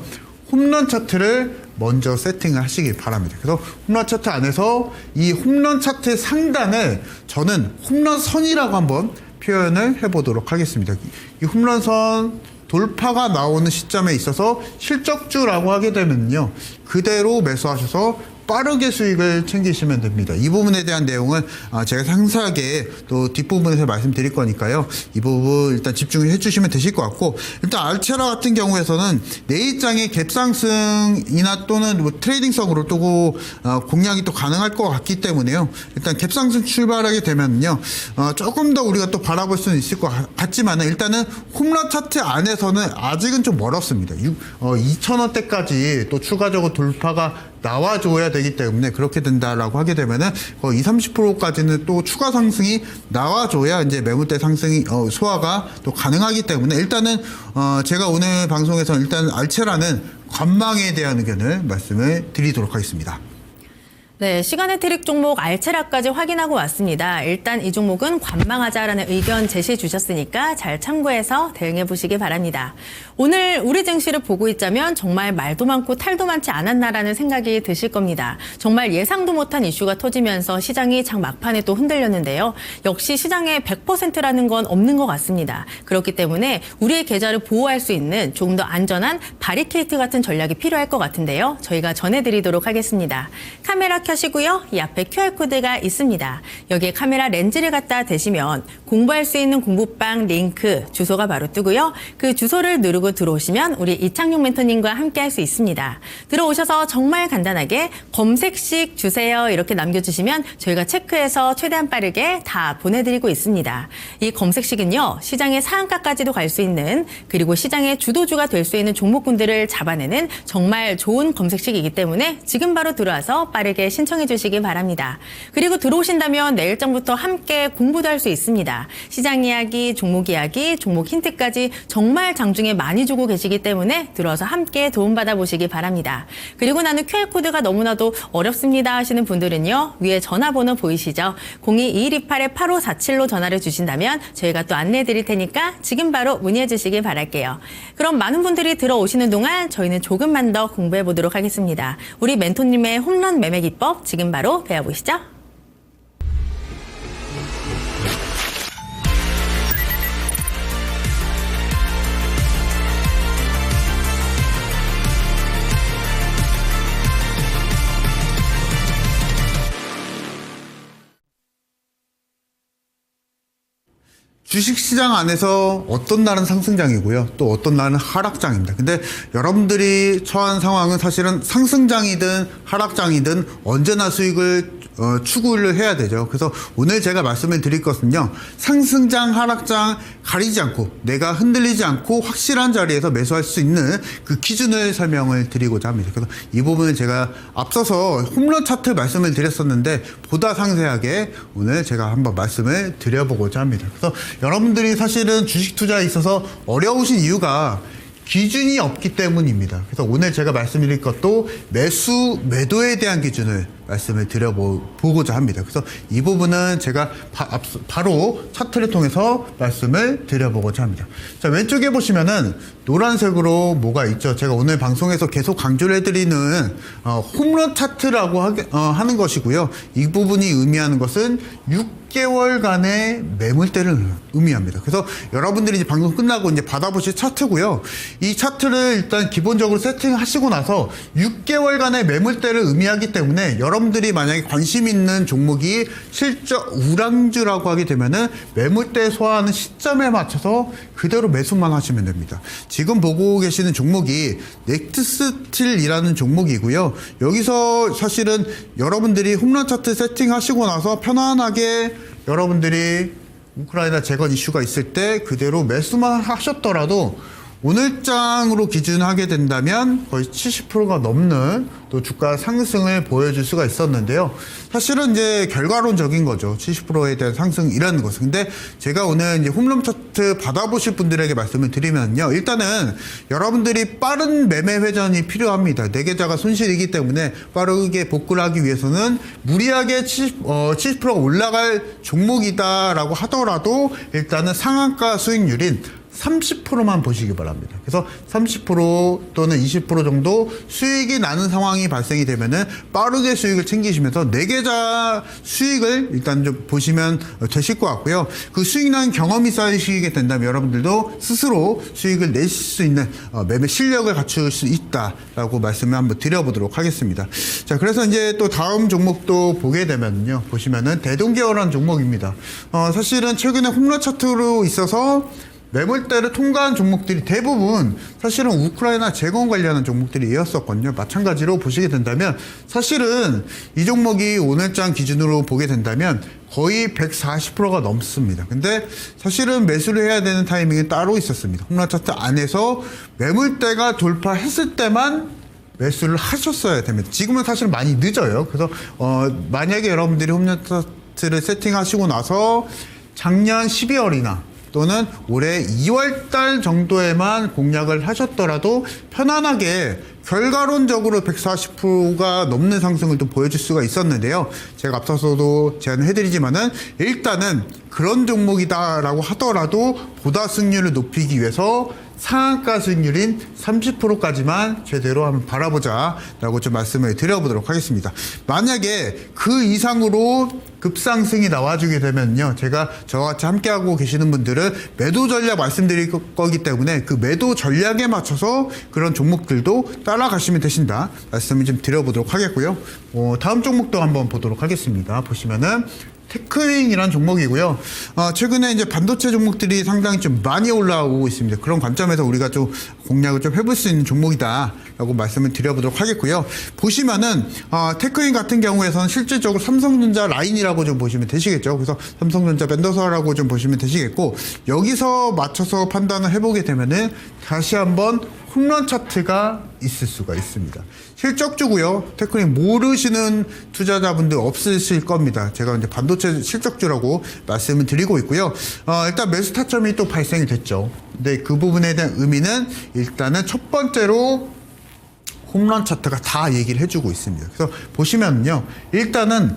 홈런 차트를 먼저 세팅을 하시기 바랍니다. 그래서 홈런 차트 안에서 이 홈런 차트의 상단을 저는 홈런선이라고 한번 표현을 해보도록 하겠습니다. 이 홈런선 돌파가 나오는 시점에 있어서 실적주라고 하게 되면요. 그대로 매수하셔서 빠르게 수익을 챙기시면 됩니다. 이 부분에 대한 내용은 제가 상세하게 또 뒷부분에서 말씀드릴 거니까요. 이 부분 일단 집중을 해주시면 되실 것 같고 일단 알체라 같은 경우에서는 내일장의 갭상승이나 또는 뭐 트레이딩성으로 또 공략이 또 가능할 것 같기 때문에요. 일단 갭상승 출발하게 되면요. 조금 더 우리가 또 바라볼 수는 있을 것 같지만 일단은 홈런 차트 안에서는 아직은 좀 멀었습니다. 2,000원대까지 또 추가적으로 돌파가 나와줘야 되기 때문에 그렇게 된다라고 하게 되면은 거의 20-30%까지는 또 추가 상승이 나와줘야 이제 매물대 상승이 소화가 또 가능하기 때문에 일단은 제가 오늘 방송에서 일단 알체라는 관망에 대한 의견을 말씀을 드리도록 하겠습니다. 네, 시간의 트릭 종목 알체라까지 확인하고 왔습니다. 일단 이 종목은 관망하자라는 의견 제시해 주셨으니까 잘 참고해서 대응해 보시기 바랍니다. 오늘 우리 증시를 보고 있자면 정말 말도 많고 탈도 많지 않았나라는 생각이 드실 겁니다. 정말 예상도 못한 이슈가 터지면서 시장이 장 막판에 또 흔들렸는데요. 역시 시장에 100%라는 건 없는 것 같습니다. 그렇기 때문에 우리의 계좌를 보호할 수 있는 조금 더 안전한 바리케이트 같은 전략이 필요할 것 같은데요. 저희가 전해드리도록 하겠습니다. 카메라 켜시고요. 이 앞에 QR코드가 있습니다. 여기에 카메라 렌즈를 갖다 대시면 공부할 수 있는 공부방 링크 주소가 바로 뜨고요. 그 주소를 누르고 들어오시면 우리 이창용 멘토님과 함께 할 수 있습니다. 들어오셔서 정말 간단하게 검색식 주세요 이렇게 남겨주시면 저희가 체크해서 최대한 빠르게 다 보내드리고 있습니다. 이 검색식은요. 시장의 상한가까지도 갈 수 있는 그리고 시장의 주도주가 될 수 있는 종목군들을 잡아내는 정말 좋은 검색식이기 때문에 지금 바로 들어와서 빠르게 신청해 주시기 바랍니다. 그리고 들어오신다면 내일장부터 함께 공부도 할 수 있습니다. 시장 이야기, 종목 이야기, 종목 힌트까지 정말 장중에 많이 주고 계시기 때문에 들어와서 함께 도움받아 보시기 바랍니다. 그리고 나는 QR코드가 너무나도 어렵습니다 하시는 분들은요. 위에 전화번호 보이시죠? 022128-8547로 전화를 주신다면 저희가 또 안내해 드릴 테니까 지금 바로 문의해 주시기 바랄게요. 그럼 많은 분들이 들어오시는 동안 저희는 조금만 더 공부해 보도록 하겠습니다. 우리 멘토님의 홈런 매매 기법 지금 바로 배워보시죠. 주식시장 안에서 어떤 날은 상승장이고요. 또 어떤 날은 하락장입니다. 근데 여러분들이 처한 상황은 사실은 상승장이든 하락장이든 언제나 수익을 추구를 해야 되죠. 그래서 오늘 제가 말씀을 드릴 것은요. 상승장, 하락장 가리지 않고 내가 흔들리지 않고 확실한 자리에서 매수할 수 있는 그 기준을 설명을 드리고자 합니다. 그래서 이 부분은 제가 앞서서 홈런 차트 말씀을 드렸었는데 보다 상세하게 오늘 제가 한번 말씀을 드려보고자 합니다. 그래서 여러분들이 사실은 주식 투자에 있어서 어려우신 이유가 기준이 없기 때문입니다. 그래서 오늘 제가 말씀드릴 것도 매수, 매도에 대한 기준을 말씀을 드려보고자 합니다. 그래서 이 부분은 제가 바로 차트를 통해서 말씀을 드려보고자 합니다. 자, 왼쪽에 보시면은 노란색으로 뭐가 있죠? 제가 오늘 방송에서 계속 강조를 해드리는 홈런 차트라고 하는 것이고요. 이 부분이 의미하는 것은 6개월간의 매물대를 의미합니다. 그래서 여러분들이 이제 방송 끝나고 이제 받아보실 차트고요. 이 차트를 일단 기본적으로 세팅하시고 나서 6개월간의 매물대를 의미하기 때문에 여러분들이 만약에 관심 있는 종목이 실적 우량주라고 하게 되면은 매물대 소화하는 시점에 맞춰서 그대로 매수만 하시면 됩니다. 지금 보고 계시는 종목이 넥트스틸이라는 종목이고요. 여기서 사실은 여러분들이 홈런 차트 세팅하시고 나서 편안하게 여러분들이 우크라이나 재건 이슈가 있을 때 그대로 매수만 하셨더라도 오늘장으로 기준하게 된다면 거의 70%가 넘는 또 주가 상승을 보여줄 수가 있었는데요. 사실은 이제 결과론적인 거죠. 70%에 대한 상승이라는 것은. 근데 제가 오늘 이제 홈런 차트 받아보실 분들에게 말씀을 드리면요. 일단은 여러분들이 빠른 매매 회전이 필요합니다. 내 계좌가 손실이기 때문에 빠르게 복구를 하기 위해서는 무리하게 70%가 올라갈 종목이다라고 하더라도 일단은 상한가 수익률인 30%만 보시기 바랍니다. 그래서 30% 또는 20% 정도 수익이 나는 상황이 발생이 되면은 빠르게 수익을 챙기시면서 내 계좌 수익을 일단 좀 보시면 되실 것 같고요. 그 수익 나는 경험이 쌓이시게 된다면 여러분들도 스스로 수익을 내실 수 있는 매매 실력을 갖출 수 있다라고 말씀을 한번 드려보도록 하겠습니다. 자, 그래서 이제 또 다음 종목도 보게 되면요. 보시면은 대동계열한 종목입니다. 사실은 최근에 홈런 차트로 있어서 매물대를 통과한 종목들이 대부분 사실은 우크라이나 재건 관련한 종목들이었었거든요. 마찬가지로 보시게 된다면 사실은 이 종목이 오늘장 기준으로 보게 된다면 거의 140%가 넘습니다. 근데 사실은 매수를 해야 되는 타이밍이 따로 있었습니다. 홈런 차트 안에서 매물대가 돌파했을 때만 매수를 하셨어야 됩니다. 지금은 사실 많이 늦어요. 그래서 만약에 여러분들이 홈런 차트를 세팅하시고 나서 작년 12월이나 또는 올해 2월달 정도에만 공략을 하셨더라도 편안하게 결과론적으로 140%가 넘는 상승을 또 보여줄 수가 있었는데요. 제가 앞서서도 제안을 해드리지만은 일단은 그런 종목이다라고 하더라도 보다 승률을 높이기 위해서 상한가 수익률인 30%까지만 제대로 한번 바라보자라고 좀 말씀을 드려보도록 하겠습니다. 만약에 그 이상으로 급상승이 나와주게 되면요, 제가 저와 같이 함께하고 계시는 분들은 매도 전략 말씀드릴 거기 때문에 그 매도 전략에 맞춰서 그런 종목들도 따라가시면 되신다 말씀을 좀 드려보도록 하겠고요. 다음 종목도 한번 보도록 하겠습니다. 보시면은 테크윙이라는 종목이고요. 최근에 이제 반도체 종목들이 상당히 좀 많이 올라오고 있습니다. 그런 관점에서 우리가 좀 공략을 좀 해볼 수 있는 종목이다라고 말씀을 드려보도록 하겠고요. 보시면은 테크윙 같은 경우에서는 실질적으로 삼성전자 라인이라고 좀 보시면 되시겠죠. 그래서 삼성전자 벤더서라고 좀 보시면 되시겠고, 여기서 맞춰서 판단을 해보게 되면은 다시 한번 홈런 차트가 있을 수가 있습니다. 실적주고요. 테크닉 모르시는 투자자분들 없으실 겁니다. 제가 이제 반도체 실적주라고 말씀을 드리고 있고요. 일단 매수 타점이 또 발생이 됐죠. 근데 그 부분에 대한 의미는 일단은 첫 번째로 홈런 차트가 다 얘기를 해주고 있습니다. 그래서 보시면요, 일단은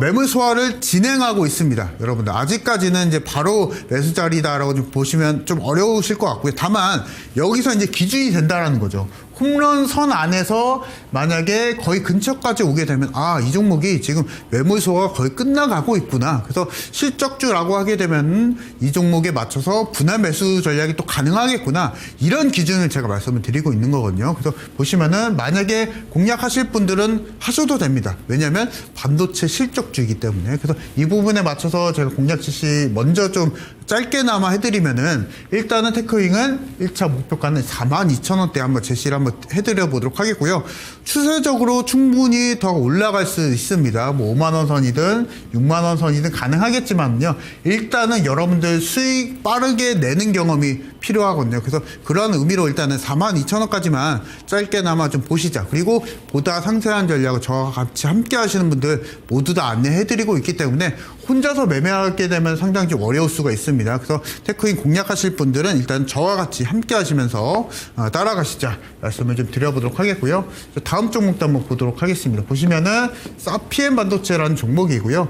매물 소화를 진행하고 있습니다. 여러분들 아직까지는 이제 바로 매수 자리다라고 좀 보시면 좀 어려우실 것 같고요. 다만 여기서 이제 기준이 된다라는 거죠. 홈런 선 안에서 만약에 거의 근처까지 오게 되면 이 종목이 지금 매물 소화가 거의 끝나가고 있구나. 그래서 실적주라고 하게 되면 이 종목에 맞춰서 분할 매수 전략이 또 가능하겠구나. 이런 기준을 제가 말씀을 드리고 있는 거거든요. 그래서 보시면은 만약에 공략하실 분들은 하셔도 됩니다. 왜냐하면 반도체 실적주이기 때문에. 그래서 이 부분에 맞춰서 제가 공략 지시 먼저 좀 짧게나마 해드리면은, 일단은 테크윙은 1차 목표가는 42,000원대 한번 제시를 한번 해드려 보도록 하겠고요. 추세적으로 충분히 더 올라갈 수 있습니다. 뭐 5만원 선이든 6만원 선이든 가능하겠지만요, 일단은 여러분들 수익 빠르게 내는 경험이 필요하거든요. 그래서 그런 의미로 일단은 42,000원까지만 짧게나마 좀 보시자. 그리고 보다 상세한 전략을 저와 같이 함께 하시는 분들 모두 다 안내해드리고 있기 때문에 혼자서 매매하게 되면 상당히 좀 어려울 수가 있습니다. 그래서 테크인 공략하실 분들은 일단 저와 같이 함께 하시면서 따라가시자 말씀을 좀 드려보도록 하겠고요. 다음 종목도 한번 보도록 하겠습니다. 보시면은 사피엔 반도체라는 종목이고요.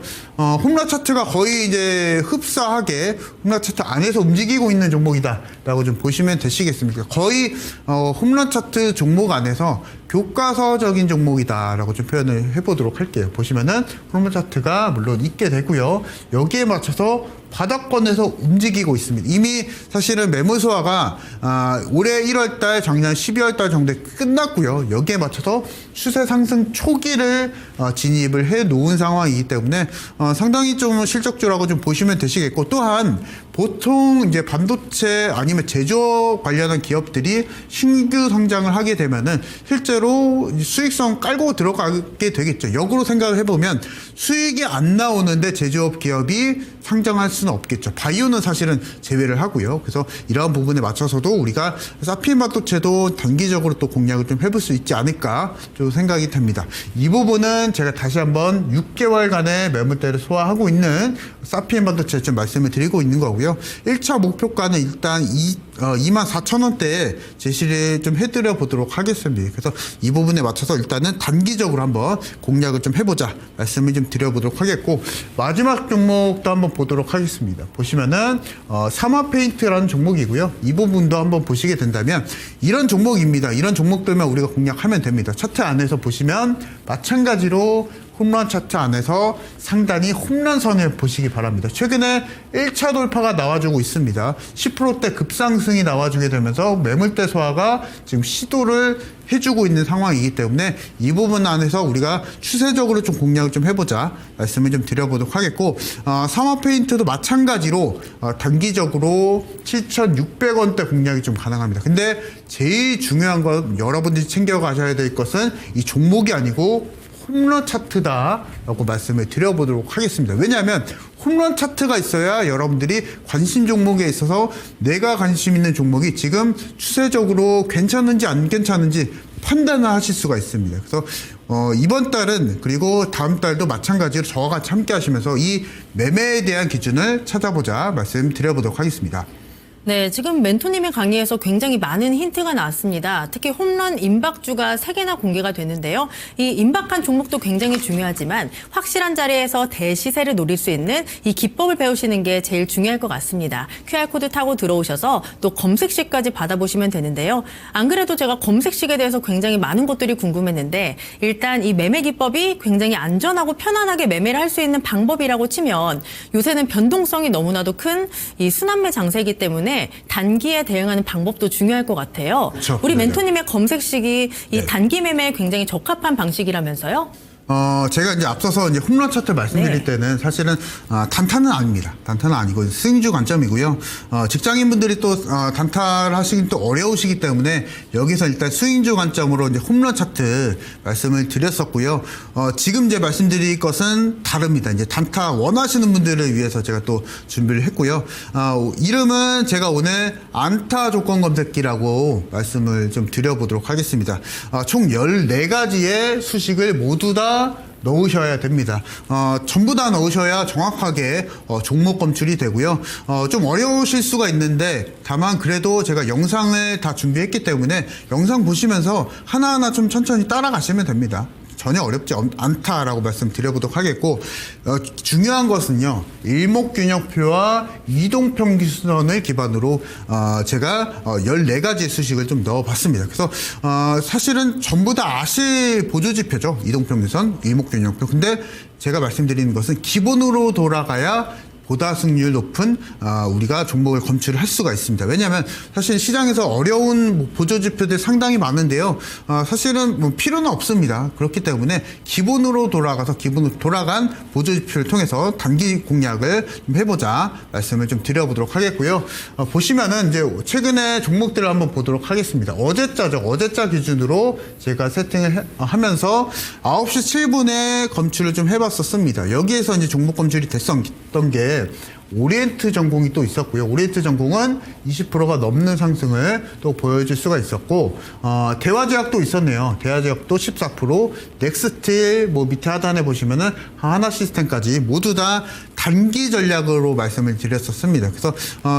홈런 차트가 거의 이제 흡사하게 홈런 차트 안에서 움직이고 있는 종목이다 라고 좀 보시면 되시겠습니다. 거의 홈런 차트 종목 안에서 교과서적인 종목이다라고 좀 표현을 해보도록 할게요. 보시면은 홈런 차트가 물론 있게 되고요. 여기에 맞춰서 바닥권에서 움직이고 있습니다. 이미 사실은 매물 소화가 올해 1월달, 작년 12월달 정도에 끝났고요. 여기에 맞춰서 추세 상승 초기를 진입을 해 놓은 상황이기 때문에 상당히 좀 실적주라고 좀 보시면 되시겠고, 또한 보통 이제 반도체 아니면 제조업 관련한 기업들이 신규 성장을 하게 되면은 실제로 수익성 깔고 들어가게 되겠죠. 역으로 생각을 해보면 수익이 안 나오는데 제조업 기업이 상장할 수는 없겠죠. 바이오는 사실은 제외를 하고요. 그래서 이러한 부분에 맞춰서도 우리가 사피엔 반도체도 단기적으로 또 공략을 좀 해볼 수 있지 않을까 좀 생각이 됩니다. 이 부분은 제가 다시 한번 6개월간의 매물대를 소화하고 있는 사피엔 반도체 좀 말씀을 드리고 있는 거고요. 1차 목표가는 일단 24,000원대에 제시를 좀 해드려 보도록 하겠습니다. 그래서 이 부분에 맞춰서 일단은 단기적으로 한번 공략을 좀 해보자 말씀을 좀 드려보도록 하겠고, 마지막 종목도 한번 보도록 하겠습니다. 보시면은 사마 페인트라는 종목이고요. 이 부분도 한번 보시게 된다면 이런 종목입니다. 이런 종목들만 우리가 공략하면 됩니다. 차트 안에서 보시면 마찬가지로 홈런 차트 안에서 상단이 홈런선을 보시기 바랍니다. 최근에 1차 돌파가 나와주고 있습니다. 10%대 급상승이 나와주게 되면서 매물대 소화가 지금 시도를 해주고 있는 상황이기 때문에 이 부분 안에서 우리가 추세적으로 좀 공략을 좀 해보자 말씀을 좀 드려보도록 하겠고, 사마 페인트도 마찬가지로 단기적으로 7,600원대 공략이 좀 가능합니다. 근데 제일 중요한 건 여러분들이 챙겨가셔야 될 것은 이 종목이 아니고 홈런 차트다라고 말씀을 드려보도록 하겠습니다. 왜냐하면 홈런 차트가 있어야 여러분들이 관심 종목에 있어서 내가 관심 있는 종목이 지금 추세적으로 괜찮은지 안 괜찮은지 판단을 하실 수가 있습니다. 그래서 이번 달은 그리고 다음 달도 마찬가지로 저와 같이 함께 하시면서 이 매매에 대한 기준을 찾아보자 말씀드려보도록 하겠습니다. 네, 지금 멘토님의 강의에서 굉장히 많은 힌트가 나왔습니다. 특히 홈런 임박주가 3개나 공개가 됐는데요. 이 임박한 종목도 굉장히 중요하지만 확실한 자리에서 대시세를 노릴 수 있는 이 기법을 배우시는 게 제일 중요할 것 같습니다. QR코드 타고 들어오셔서 또 검색식까지 받아보시면 되는데요. 안 그래도 제가 검색식에 대해서 굉장히 많은 것들이 궁금했는데 일단 이 매매 기법이 굉장히 안전하고 편안하게 매매를 할 수 있는 방법이라고 치면 요새는 변동성이 너무나도 큰 이 순환매 장세이기 때문에 단기에 대응하는 방법도 중요할 것 같아요. 그렇죠. 우리 네네. 멘토님의 검색식이 이 네. 단기 매매에 굉장히 적합한 방식이라면서요? 제가 이제 앞서서 이제 홈런 차트 말씀드릴 네. 때는 사실은 단타는 아닙니다. 단타는 아니고 스윙주 관점이고요. 직장인분들이 또 단타를 하시긴 또 어려우시기 때문에 여기서 일단 스윙주 관점으로 이제 홈런 차트 말씀을 드렸었고요. 지금 이제 말씀드릴 것은 다릅니다. 이제 단타 원하시는 분들을 위해서 제가 또 준비를 했고요. 이름은 제가 오늘 안타 조건 검색기라고 말씀을 좀 드려보도록 하겠습니다. 총 14가지의 수식을 모두 다 넣으셔야 됩니다. 전부 다 넣으셔야 정확하게 종목 검출이 되고요. 좀 어려우실 수가 있는데 다만 그래도 제가 영상을 다 준비했기 때문에 영상 보시면서 하나하나 좀 천천히 따라가시면 됩니다. 전혀 어렵지 않다라고 말씀드려보도록 하겠고, 중요한 것은요, 일목균형표와 이동평균선을 기반으로 제가 14가지 수식을 좀 넣어봤습니다. 그래서 사실은 전부 다 아실 보조지표죠. 이동평균선, 일목균형표. 근데 제가 말씀드리는 것은 기본으로 돌아가야 보다 승률 높은 우리가 종목을 검출을 할 수가 있습니다. 왜냐하면 사실 시장에서 어려운 보조지표들 상당히 많은데요. 사실은 뭐 필요는 없습니다. 그렇기 때문에 기본으로 돌아가서 기본으로 돌아간 보조지표를 통해서 단기 공략을 좀 해보자 말씀을 좀 드려보도록 하겠고요. 보시면은 이제 최근에 종목들을 한번 보도록 하겠습니다. 어제자 기준으로 제가 세팅을 하면서 9시 7분에 검출을 좀 해봤었습니다. 여기에서 이제 종목 검출이 됐던 게 오리엔트 전공이 또 있었고요. 오리엔트 전공은 20%가 넘는 상승을 또 보여줄 수가 있었고, 대화제약도 있었네요. 대화제약도 14%, 넥스틸, 뭐 밑에 하단에 보시면은 하나시스템까지 모두 다 단기 전략으로 말씀을 드렸었습니다. 그래서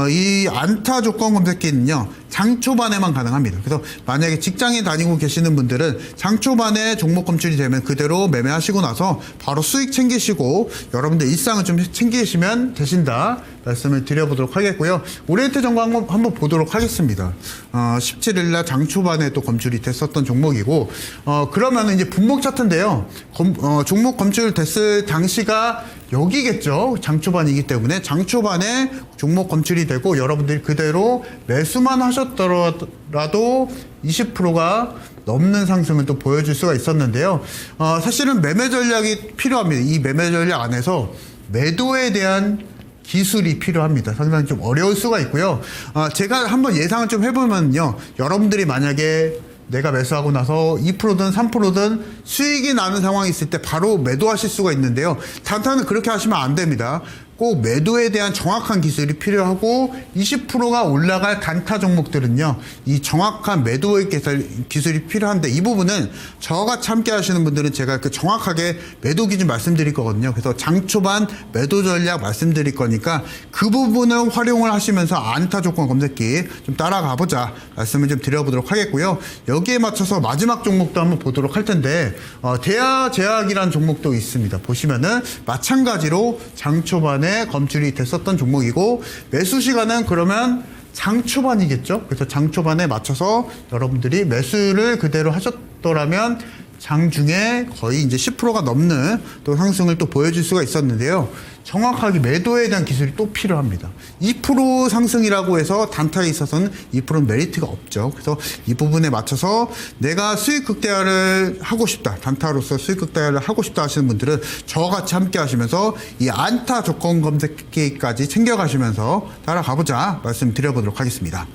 이 안타 조건 검색기는요, 장 초반에만 가능합니다. 그래서 만약에 직장에 다니고 계시는 분들은 장 초반에 종목 검출이 되면 그대로 매매하시고 나서 바로 수익 챙기시고 여러분들 일상을 좀 챙기시면 되신다 말씀을 드려보도록 하겠고요. 오리엔트 전공 한번 보도록 하겠습니다. 17일날 장 초반에 또 검출이 됐었던 종목이고, 그러면은 이제 분목 차트인데요. 종목 검출 됐을 당시가 여기겠죠. 장 초반이기 때문에 장 초반에 종목 검출이 되고 여러분들이 그대로 매수만 하셨더라도 20%가 넘는 상승을 또 보여줄 수가 있었는데요. 사실은 매매 전략이 필요합니다. 이 매매 전략 안에서 매도에 대한 기술이 필요합니다. 상당히 좀 어려울 수가 있고요. 제가 한번 예상을 좀 해보면요. 여러분들이 만약에 내가 매수하고 나서 2%든 3%든 수익이 나는 상황이 있을 때 바로 매도하실 수가 있는데요. 단타는 그렇게 하시면 안 됩니다. 꼭 매도에 대한 정확한 기술이 필요하고 20%가 올라갈 단타 종목들은요. 이 정확한 매도의 기술이 필요한데 이 부분은 저같이 함께 하시는 분들은 제가 그 정확하게 매도 기준 말씀드릴 거거든요. 그래서 장 초반 매도 전략 말씀드릴 거니까 그 부분을 활용을 하시면서 안타 조건 검색기 좀 따라가 보자 말씀을 좀 드려보도록 하겠고요. 여기에 맞춰서 마지막 종목도 한번 보도록 할 텐데 대하제약이라는 종목도 있습니다. 보시면은 마찬가지로 장 초반에 검출이 됐었던 종목이고 매수 시간은 그러면 장 초반이겠죠. 그래서 장 초반에 맞춰서 여러분들이 매수를 그대로 하셨더라면 장 중에 거의 이제 10%가 넘는 또 상승을 또 보여줄 수가 있었는데요. 정확하게 매도에 대한 기술이 또 필요합니다. 2% 상승이라고 해서 단타에 있어서는 2%는 메리트가 없죠. 그래서 이 부분에 맞춰서 내가 수익 극대화를 하고 싶다. 단타로서 수익 극대화를 하고 싶다 하시는 분들은 저같이 함께 하시면서 이 안타 조건 검색기까지 챙겨가시면서 따라가보자 말씀드려보도록 하겠습니다.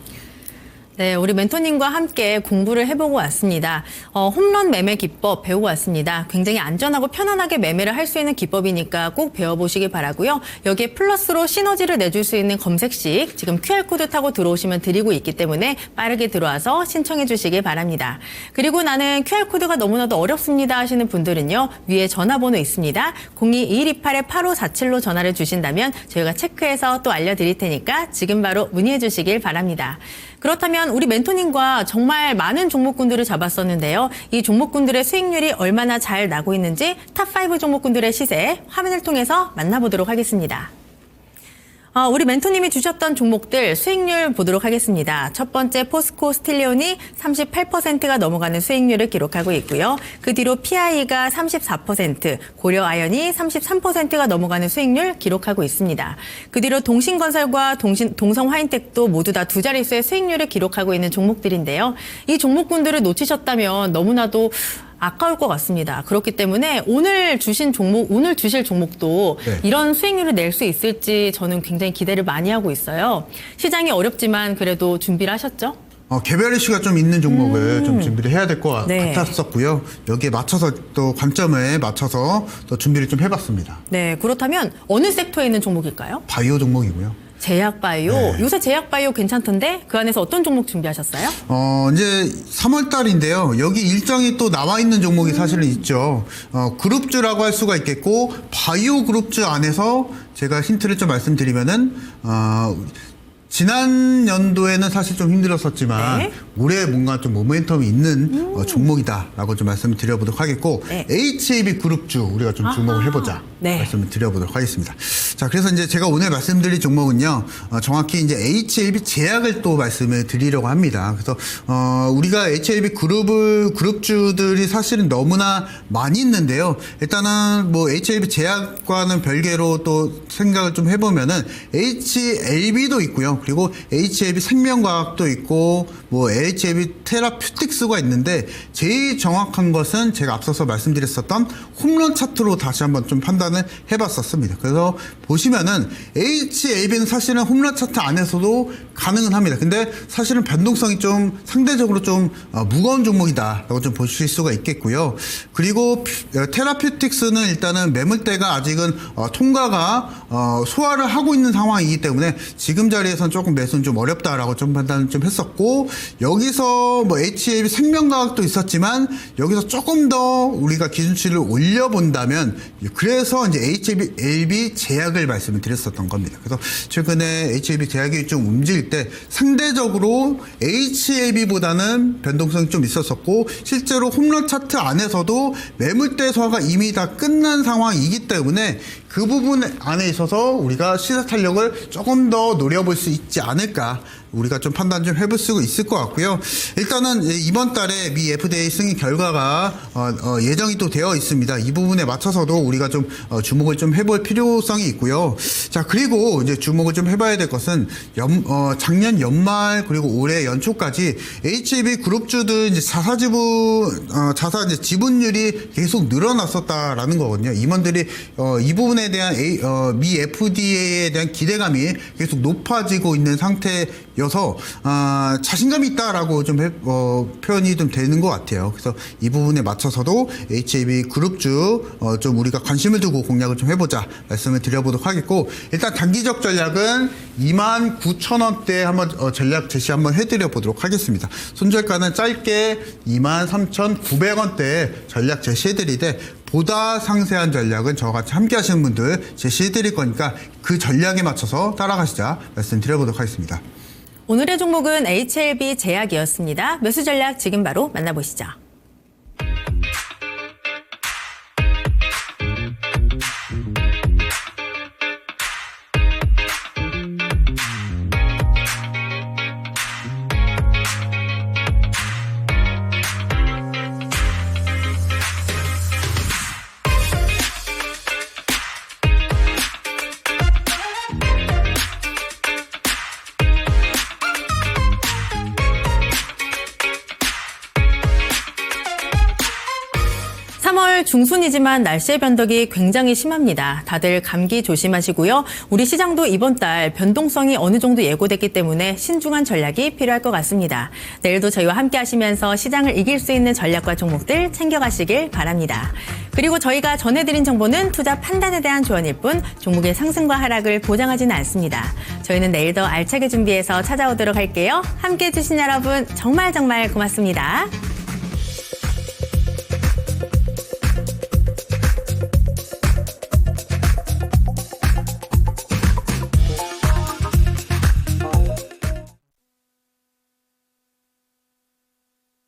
네, 우리 멘토님과 함께 공부를 해보고 왔습니다. 홈런 매매 기법 배우고 왔습니다. 굉장히 안전하고 편안하게 매매를 할 수 있는 기법이니까 꼭 배워보시기 바라고요. 여기에 플러스로 시너지를 내줄 수 있는 검색식 지금 QR코드 타고 들어오시면 드리고 있기 때문에 빠르게 들어와서 신청해 주시기 바랍니다. 그리고 나는 QR코드가 너무나도 어렵습니다 하시는 분들은요. 위에 전화번호 있습니다. 02-2128-8547로 전화를 주신다면 저희가 체크해서 또 알려드릴 테니까 지금 바로 문의해 주시길 바랍니다. 그렇다면 우리 멘토님과 정말 많은 종목군들을 잡았었는데요. 이 종목군들의 수익률이 얼마나 잘 나고 있는지 탑5 종목군들의 시세 화면을 통해서 만나보도록 하겠습니다. 우리 멘토님이 주셨던 종목들 수익률 보도록 하겠습니다. 첫 번째 포스코 스틸리온이 38%가 넘어가는 수익률을 기록하고 있고요. 그 뒤로 PI가 34%, 고려아연이 33%가 넘어가는 수익률 기록하고 있습니다. 그 뒤로 동신건설과 동성화인텍도 모두 다 두 자릿수의 수익률을 기록하고 있는 종목들인데요. 이 종목군들을 놓치셨다면 너무나도 아까울 것 같습니다. 그렇기 때문에 오늘 주실 종목도 네. 이런 수익률을 낼 수 있을지 저는 굉장히 기대를 많이 하고 있어요. 시장이 어렵지만 그래도 준비를 하셨죠? 개별 이슈가 좀 있는 종목을 좀 준비를 해야 될 것 네. 같았었고요. 여기에 맞춰서 또 관점에 맞춰서 또 준비를 좀 해봤습니다. 네, 그렇다면 어느 섹터에 있는 종목일까요? 바이오 종목이고요. 제약바이오. 네. 요새 제약바이오 괜찮던데 그 안에서 어떤 종목 준비하셨어요? 이제 3월 달인데요. 여기 일정이 또 나와 있는 종목이 사실은 있죠. 그룹주라고 할 수가 있겠고, 바이오 그룹주 안에서 제가 힌트를 좀 말씀드리면은, 지난 연도에는 사실 좀 힘들었었지만 네. 올해 뭔가 좀 모멘텀이 있는 종목이다라고 좀 말씀을 드려보도록 하겠고 네. HAB 그룹주 우리가 좀 주목을 해보자 네. 말씀을 드려보도록 하겠습니다. 자, 그래서 이제 제가 오늘 말씀드릴 종목은요, 정확히 이제 HAB 제약을 또 말씀을 드리려고 합니다. 그래서 우리가 HAB 그룹주들이 사실은 너무나 많이 있는데요. 일단은 뭐 HAB 제약과는 별개로 또 생각을 좀 해보면은 HLB도 있고요. 그리고 HAB 생명과학도 있고 뭐 HAB 테라퓨틱스가 있는데 제일 정확한 것은 제가 앞서서 말씀드렸었던 홈런 차트로 다시 한번 좀 판단을 해봤었습니다. 그래서 보시면은 HAB는 사실은 홈런 차트 안에서도 가능은 합니다. 근데 사실은 변동성이 좀 상대적으로 좀 무거운 종목이다라고 좀 보실 수가 있겠고요. 그리고 테라퓨틱스는 일단은 매물대가 아직은 통과가 소화를 하고 있는 상황이기 때문에 지금 자리에서는 조금 매수는 좀 어렵다라고 좀 판단을 좀 했었고, 여기서 뭐 HAB 생명과학도 있었지만 여기서 조금 더 우리가 기준치를 올려본다면 그래서 이제 HAB 제약을 말씀을 드렸었던 겁니다. 그래서 최근에 HAB 제약이 좀 움직일 때 상대적으로 HAB보다는 변동성이 좀 있었었고, 실제로 홈런 차트 안에서도 매물대 소화가 이미 다 끝난 상황이기 때문에 그 부분 안에 있어서 우리가 시세 탄력을 조금 더 노려볼 수 있지 않을까, 우리가 좀 판단 좀 해볼 수 있을 것 같고요. 일단은 이번 달에 미 FDA 승인 결과가 예정이 또 되어 있습니다. 이 부분에 맞춰서도 우리가 좀 주목을 좀 해볼 필요성이 있고요. 자, 그리고 이제 주목을 좀 해봐야 될 것은 작년 연말 그리고 올해 연초까지 HAB 그룹주들 이제 자사 이제 지분율이 계속 늘어났었다라는 거거든요. 임원들이 이 부분에 대한 미 FDA에 대한 기대감이 계속 높아지고 있는 상태여서 자신감이 있다라고 좀 표현이 좀 되는 것 같아요. 그래서 이 부분에 맞춰서도 HAB 그룹주 좀 우리가 관심을 두고 공략을 좀 해보자 말씀을 드려보도록 하겠고, 일단 단기적 전략은 29,000원대 한번 전략 제시 한번 해드려 보도록 하겠습니다. 손절가는 짧게 23,900원대 전략 제시해드리되 보다 상세한 전략은 저와 같이 함께 하시는 분들 제시해드릴 거니까 그 전략에 맞춰서 따라가시자 말씀드려보도록 하겠습니다. 오늘의 종목은 HLB 제약이었습니다. 매수 전략 지금 바로 만나보시죠. 3월 중순이지만 날씨의 변덕이 굉장히 심합니다. 다들 감기 조심하시고요. 우리 시장도 이번 달 변동성이 어느 정도 예고됐기 때문에 신중한 전략이 필요할 것 같습니다. 내일도 저희와 함께 하시면서 시장을 이길 수 있는 전략과 종목들 챙겨가시길 바랍니다. 그리고 저희가 전해드린 정보는 투자 판단에 대한 조언일 뿐 종목의 상승과 하락을 보장하지는 않습니다. 저희는 내일 더 알차게 준비해서 찾아오도록 할게요. 함께해 주신 여러분 정말 고맙습니다.